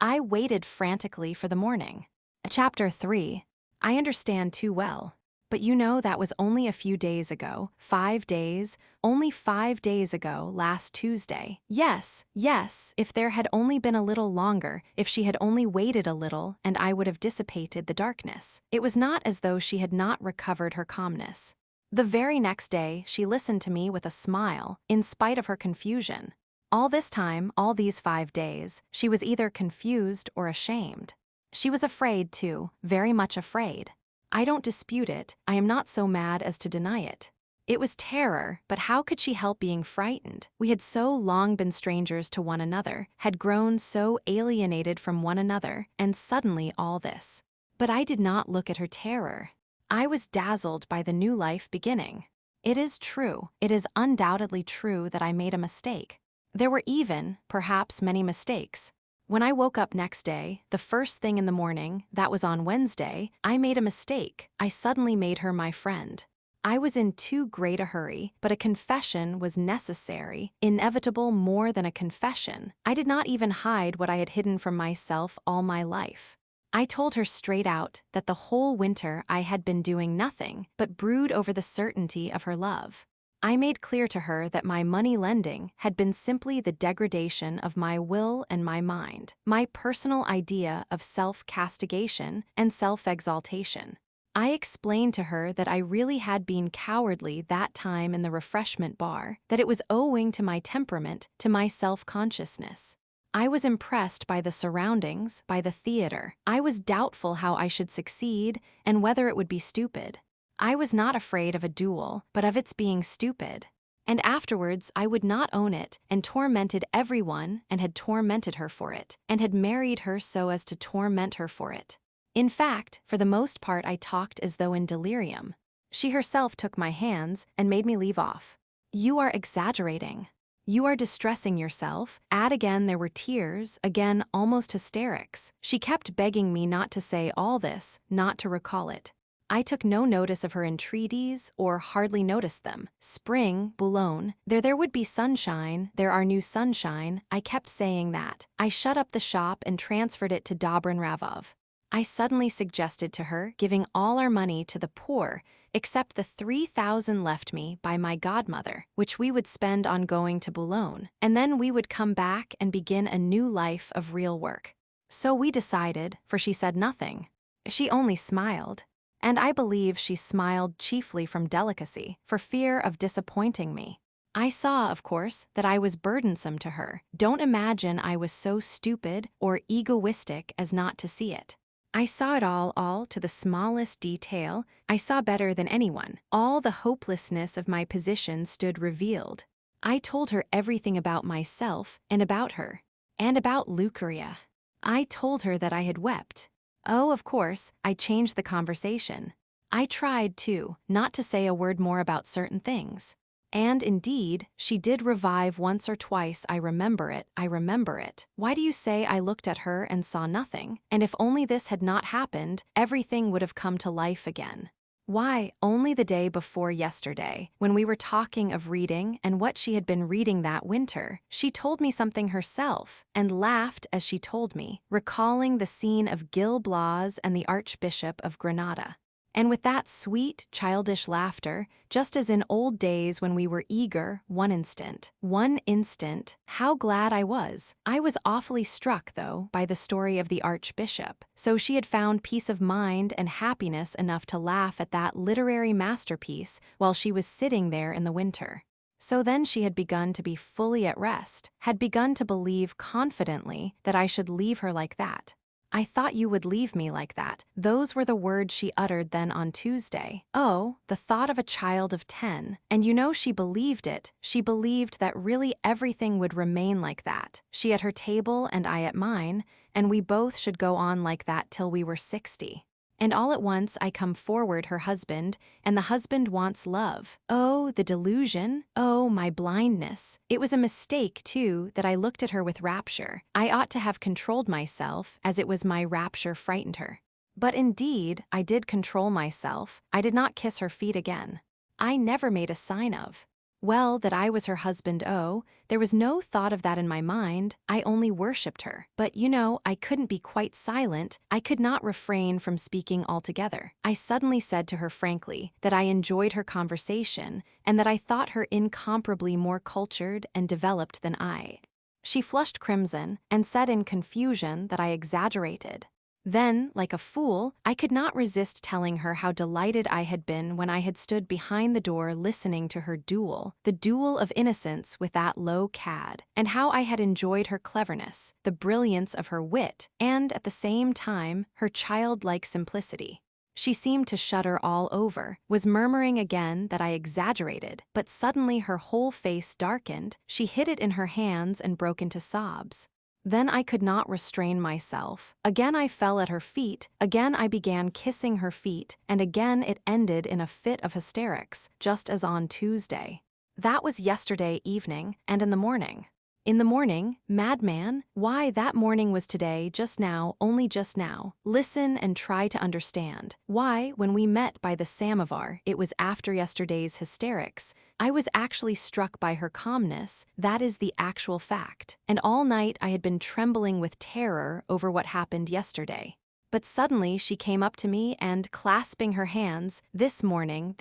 A: I waited frantically for the morning. Chapter 3. I understand too well. But you know that was only a few days ago, 5 days, only 5 days ago, last Tuesday. Yes, yes, if there had only been a little longer, if she had only waited a little, and I would have dissipated the darkness. It was not as though she had not recovered her calmness. The very next day, she listened to me with a smile, in spite of her confusion. All this time, all these 5 days, she was either confused or ashamed. She was afraid, too, very much afraid. I don't dispute it, I am not so mad as to deny it. It was terror, but how could she help being frightened? We had so long been strangers to one another, had grown so alienated from one another, and suddenly all this. But I did not look at her terror. I was dazzled by the new life beginning. It is true, it is undoubtedly true that I made a mistake. There were even, perhaps, many mistakes. When I woke up next day, the first thing in the morning, that was on Wednesday, I made a mistake. I suddenly made her my friend. I was in too great a hurry, but a confession was necessary, inevitable more than a confession. I did not even hide what I had hidden from myself all my life. I told her straight out that the whole winter I had been doing nothing but brood over the certainty of her love. I made clear to her that my money lending had been simply the degradation of my will and my mind, my personal idea of self-castigation and self-exaltation. I explained to her that I really had been cowardly that time in the refreshment bar, that it was owing to my temperament, to my self-consciousness. I was impressed by the surroundings, by the theater. I was doubtful how I should succeed and whether it would be stupid. I was not afraid of a duel, but of its being stupid. And afterwards I would not own it, and tormented everyone, and had tormented her for it, and had married her so as to torment her for it. In fact, for the most part I talked as though in delirium. She herself took my hands and made me leave off. "You are exaggerating. You are distressing yourself." Add again there were tears, again almost hysterics. She kept begging me not to say all this, not to recall it. I took no notice of her entreaties, or hardly noticed them. Spring, Boulogne, there would be sunshine, there are new sunshine, I kept saying that. I shut up the shop and transferred it to Dobrin-Ravov. I suddenly suggested to her giving all our money to the poor, except the 3,000 left me by my godmother, which we would spend on going to Boulogne, and then we would come back and begin a new life of real work. So we decided, for she said nothing. She only smiled. And I believe she smiled chiefly from delicacy, for fear of disappointing me. I saw, of course, that I was burdensome to her. Don't imagine I was so stupid or egoistic as not to see it. I saw it all to the smallest detail. I saw better than anyone. All the hopelessness of my position stood revealed. I told her everything about myself and about her. And about Lucaria. I told her that I had wept. Oh, of course, I changed the conversation. I tried, too, not to say a word more about certain things. And, indeed, she did revive once or twice. I remember it. Why do you say I looked at her and saw nothing? And if only this had not happened, everything would have come to life again. Why, only the day before yesterday, when we were talking of reading and what she had been reading that winter, she told me something herself, and laughed as she told me, recalling the scene of Gil Blas and the Archbishop of Granada. And with that sweet, childish laughter, just as in old days when we were eager, one instant, how glad I was. I was awfully struck, though, by the story of the Archbishop. So she had found peace of mind and happiness enough to laugh at that literary masterpiece while she was sitting there in the winter. So then she had begun to be fully at rest, had begun to believe confidently that I should leave her like that. "I thought you would leave me like that." Those were the words she uttered then on Tuesday. Oh, the thought of a child of 10. And you know she believed it. She believed that really everything would remain like that. She at her table and I at mine, and we both should go on like that till we were 60. And all at once I come forward her husband, and the husband wants love. Oh, the delusion! Oh, my blindness! It was a mistake, too, that I looked at her with rapture. I ought to have controlled myself, as it was my rapture frightened her. But indeed, I did control myself. I did not kiss her feet again. I never made a sign of. Well, that I was her husband, oh, there was no thought of that in my mind, I only worshipped her. But I couldn't be quite silent, I could not refrain from speaking altogether. I suddenly said to her frankly that I enjoyed her conversation and that I thought her incomparably more cultured and developed than I. She flushed crimson and said in confusion that I exaggerated. Then, like a fool, I could not resist telling her how delighted I had been when I had stood behind the door listening to her duel, the duel of innocence with that low cad, and how I had enjoyed her cleverness, the brilliance of her wit, and, at the same time, her childlike simplicity. She seemed to shudder all over, was murmuring again that I exaggerated, but suddenly her whole face darkened, she hid it in her hands and broke into sobs. Then I could not restrain myself. Again I fell at her feet, again I began kissing her feet, and again it ended in a fit of hysterics, just as on Tuesday. That was yesterday evening, and in the morning. In the morning, madman? Why, that morning was today, just now, only just now. Listen and try to understand. Why, when we met by the samovar, it was after yesterday's hysterics. I was actually struck by her calmness, that is the actual fact. And all night I had been trembling with terror over what happened yesterday. But suddenly she came up to me and, clasping her hands, this morning,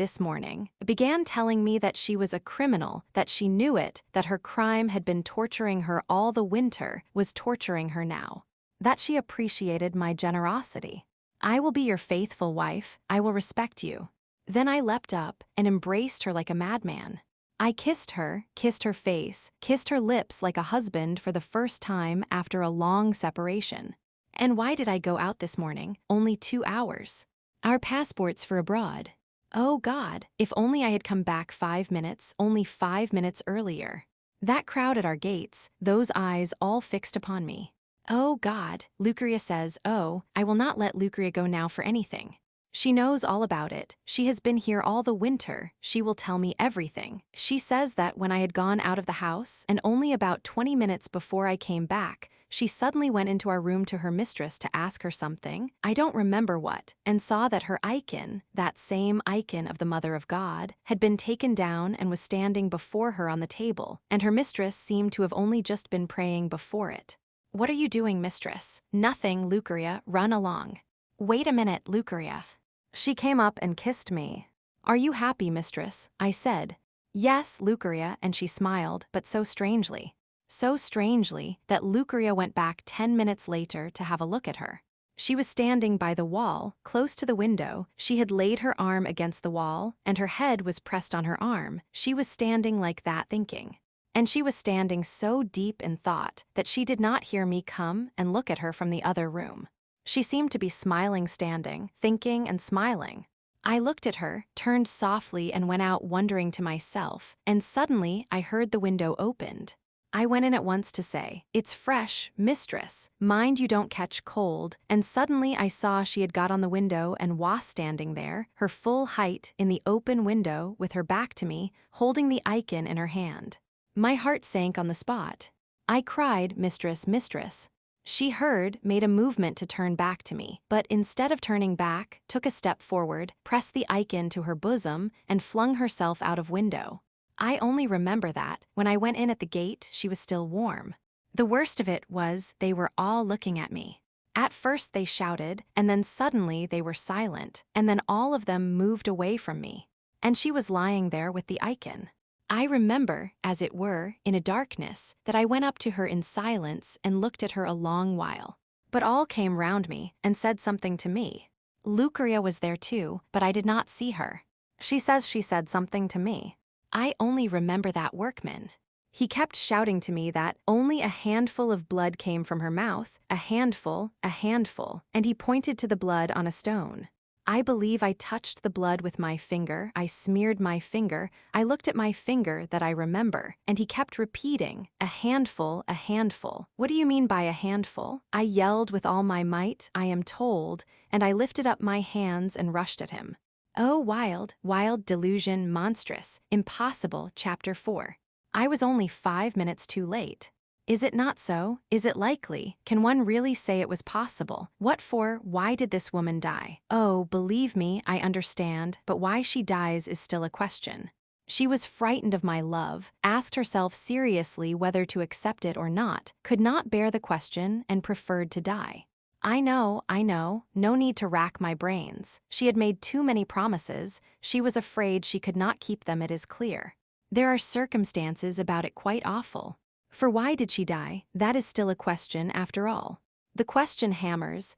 A: began telling me that she was a criminal, that she knew it, that her crime had been torturing her all the winter, was torturing her now. That she appreciated my generosity. I will be your faithful wife, I will respect you. Then I leapt up and embraced her like a madman. I kissed her face, kissed her lips like a husband for the first time after a long separation. And why did I go out this morning? Only 2 hours. Our passports for abroad. Oh God, if only I had come back 5 minutes, only 5 minutes earlier. That crowd at our gates, those eyes all fixed upon me. Oh God, Lucria says, oh, I will not let Lucria go now for anything. She knows all about it, she has been here all the winter, she will tell me everything. She says that when I had gone out of the house, and only about 20 minutes before I came back, she suddenly went into our room to her mistress to ask her something, I don't remember what, and saw that her icon, that same icon of the Mother of God, had been taken down and was standing before her on the table, and her mistress seemed to have only just been praying before it. What are you doing, mistress? Nothing, Lucria, run along. Wait a minute, Lucria. She came up and kissed me. Are you happy, mistress? I said. Yes, Lucria, and she smiled, but so strangely that Lucria went back 10 minutes later to have a look at her. She was standing by the wall, close to the window, she had laid her arm against the wall, and her head was pressed on her arm, she was standing like that thinking. And she was standing so deep in thought that she did not hear me come and look at her from the other room. She seemed to be smiling standing, thinking and smiling. I looked at her, turned softly and went out wondering to myself, and suddenly I heard the window opened. I went in at once to say, it's fresh, mistress, mind you don't catch cold, and suddenly I saw she had got on the window and was standing there, her full height, in the open window, with her back to me, holding the icon in her hand. My heart sank on the spot. I cried, mistress, mistress. She heard, made a movement to turn back to me, but instead of turning back, took a step forward, pressed the icon to her bosom, and flung herself out of window. I only remember that, when I went in at the gate, she was still warm. The worst of it was, they were all looking at me. At first they shouted, and then suddenly they were silent, and then all of them moved away from me. And she was lying there with the icon. I remember, as it were, in a darkness, that I went up to her in silence and looked at her a long while. But all came round me and said something to me. Lucria was there too, but I did not see her. She says she said something to me. I only remember that workman. He kept shouting to me that only a handful of blood came from her mouth, a handful, and he pointed to the blood on a stone. I believe I touched the blood with my finger, I smeared my finger, I looked at my finger that I remember, and he kept repeating, a handful, a handful. What do you mean by a handful? I yelled with all my might, I am told, and I lifted up my hands and rushed at him. Oh, wild, wild delusion, monstrous, impossible, chapter 4. I was only 5 minutes too late. Is it not so? Is it likely? Can one really say it was possible? What for? Why did this woman die? Oh, believe me, I understand, but why she dies is still a question. She was frightened of my love, asked herself seriously whether to accept it or not, could not bear the question, and preferred to die. I know, no need to rack my brains. She had made too many promises, she was afraid she could not keep them, it is clear. There are circumstances about it quite awful. For why did she die? That is still a question after all. The question hammers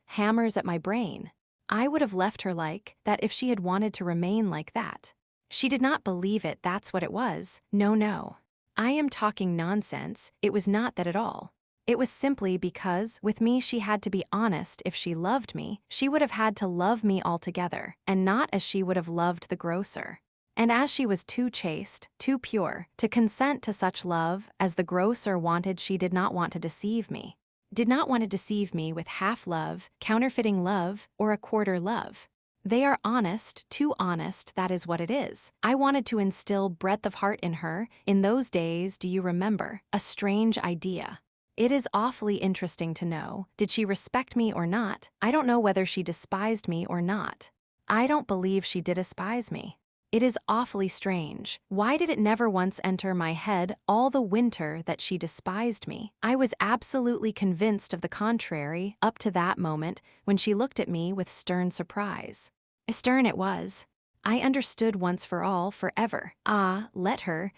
A: at my brain. I would have left her like that if she had wanted to remain like that. She did not believe it, that's what it was. No. I am talking nonsense, it was not that at all. It was simply because, with me, she had to be honest. If she loved me, she would have had to love me altogether, and not as she would have loved the grocer. And as she was too chaste, too pure, to consent to such love as the grocer wanted, she did not want to deceive me. Did not want to deceive me with half love, counterfeiting love, or a quarter love. They are honest, too honest, that is what it is. I wanted to instill breadth of heart in her, in those days, do you remember? A strange idea. It is awfully interesting to know, did she respect me or not? I don't know whether she despised me or not. I don't believe she did despise me. It is awfully strange. Why did it never once enter my head all the winter that she despised me? I was absolutely convinced of the contrary up to that moment when she looked at me with stern surprise. Stern it was. I understood once for all, forever. Ah, let her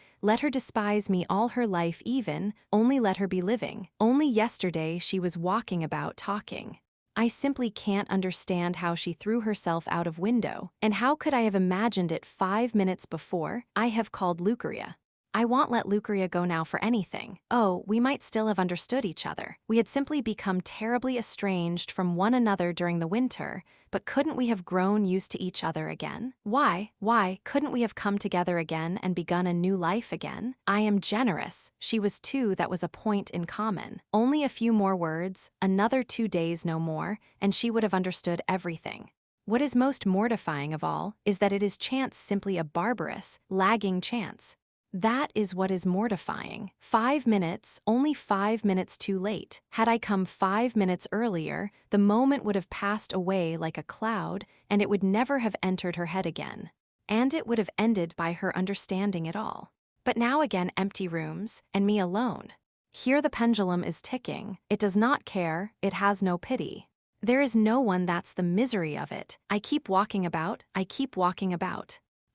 A: despise me all her life even, only let her be living. Only yesterday she was walking about talking. I simply can't understand how she threw herself out of window, and how could I have imagined it 5 minutes before? I have called Lucaria. I won't let Lucaria go now for anything. Oh, we might still have understood each other. We had simply become terribly estranged from one another during the winter, but couldn't we have grown used to each other again? Why, couldn't we have come together again and begun a new life again? I am generous. She was too, that was a point in common. Only a few more words, another 2 days no more, and she would have understood everything. What is most mortifying of all is that it is chance, simply a barbarous, lagging chance. That is what is mortifying. 5 minutes, only 5 minutes too late. Had I come 5 minutes earlier, the moment would have passed away like a cloud, and it would never have entered her head again. And it would have ended by her understanding it all. But now again empty rooms, and me alone. Here the pendulum is ticking. It does not care, it has no pity. There is no one, that's the misery of it. I keep walking about.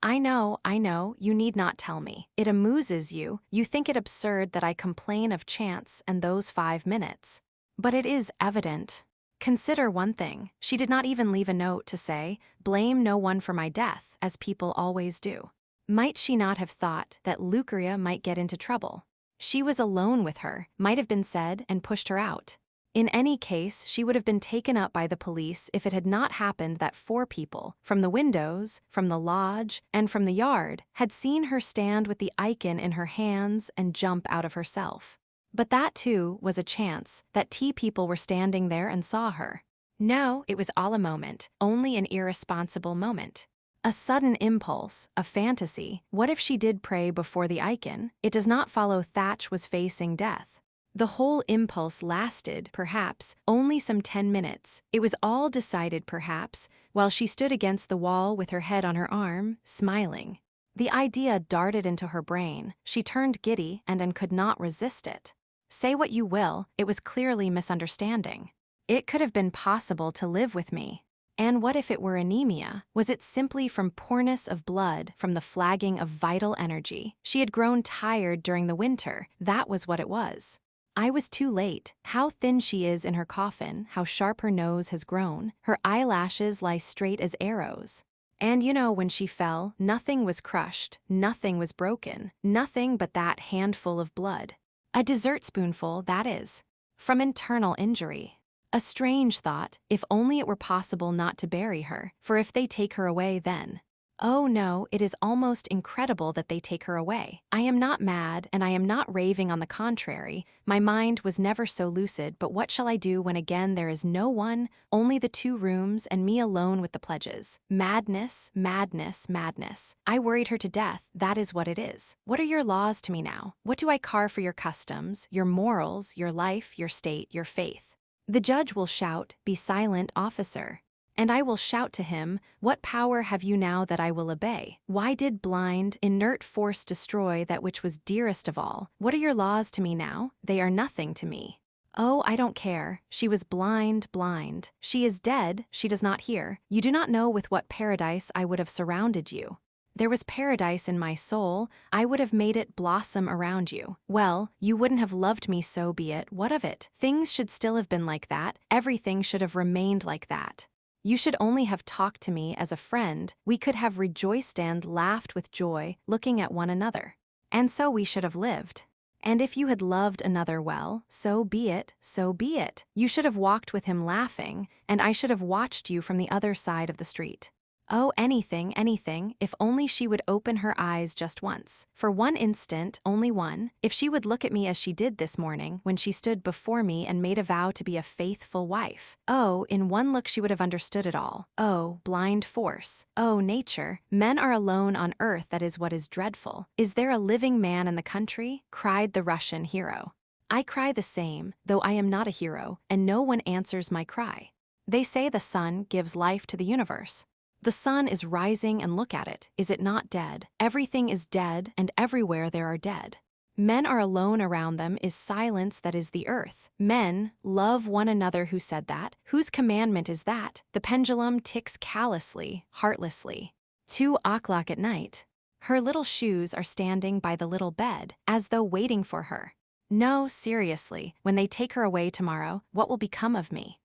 A: I know, you need not tell me. It amuses you, you think it absurd that I complain of chance and those 5 minutes. But it is evident. Consider one thing, she did not even leave a note to say, blame no one for my death, as people always do. Might she not have thought that Lucaria might get into trouble? She was alone with her, might have been said, and pushed her out. In any case, she would have been taken up by the police if it had not happened that 4 people, from the windows, from the lodge, and from the yard, had seen her stand with the icon in her hands and jump out of herself. But that too was a chance, that people were standing there and saw her. No, it was all a moment, only an irresponsible moment. A sudden impulse, a fantasy. What if she did pray before the icon? It does not follow Thatch was facing death. The whole impulse lasted, perhaps, only some 10 minutes. It was all decided, perhaps, while she stood against the wall with her head on her arm, smiling. The idea darted into her brain. She turned giddy and could not resist it. Say what you will, it was clearly misunderstanding. It could have been possible to live with me. And what if it were anemia? Was it simply from poorness of blood, from the flagging of vital energy? She had grown tired during the winter, that was what it was. I was too late. How thin she is in her coffin, how sharp her nose has grown. Her eyelashes lie straight as arrows. And you know, when she fell, nothing was crushed, nothing was broken, nothing but that handful of blood. A dessert spoonful, that is. From internal injury. A strange thought, if only it were possible not to bury her, for if they take her away then. Oh no, it is almost incredible that they take her away. I am not mad, and I am not raving, on the contrary. My mind was never so lucid, but what shall I do when again there is no one, only the 2 rooms and me alone with the pledges? Madness, madness, madness. I worried her to death, that is what it is. What are your laws to me now? What do I care for your customs, your morals, your life, your state, your faith? The judge will shout, be silent, officer. And I will shout to him, what power have you now that I will obey? Why did blind, inert force destroy that which was dearest of all? What are your laws to me now? They are nothing to me. Oh, I don't care. She was blind, blind. She is dead, she does not hear. You do not know with what paradise I would have surrounded you. There was paradise in my soul, I would have made it blossom around you. Well, you wouldn't have loved me, so be it, what of it? Things should still have been like that, everything should have remained like that. You should only have talked to me as a friend, we could have rejoiced and laughed with joy, looking at one another. And so we should have lived. And if you had loved another well, so be it, so be it. You should have walked with him laughing, and I should have watched you from the other side of the street. Oh, anything, anything, if only she would open her eyes just once. For one instant, only one, if she would look at me as she did this morning, when she stood before me and made a vow to be a faithful wife. Oh, in one look she would have understood it all. Oh, blind force. Oh, nature. Men are alone on earth, that is what is dreadful. Is there a living man in the country? Cried the Russian hero. I cry the same, though I am not a hero, and no one answers my cry. They say the sun gives life to the universe. The sun is rising, and look at it, is it not dead? Everything is dead, and everywhere there are dead. Men are alone around them is silence, that is the earth. Men, love one another. Who said that? Whose commandment is that? The pendulum ticks callously, heartlessly. 2 o'clock at night. Her little shoes are standing by the little bed, as though waiting for her. No, seriously, when they take her away tomorrow, what will become of me?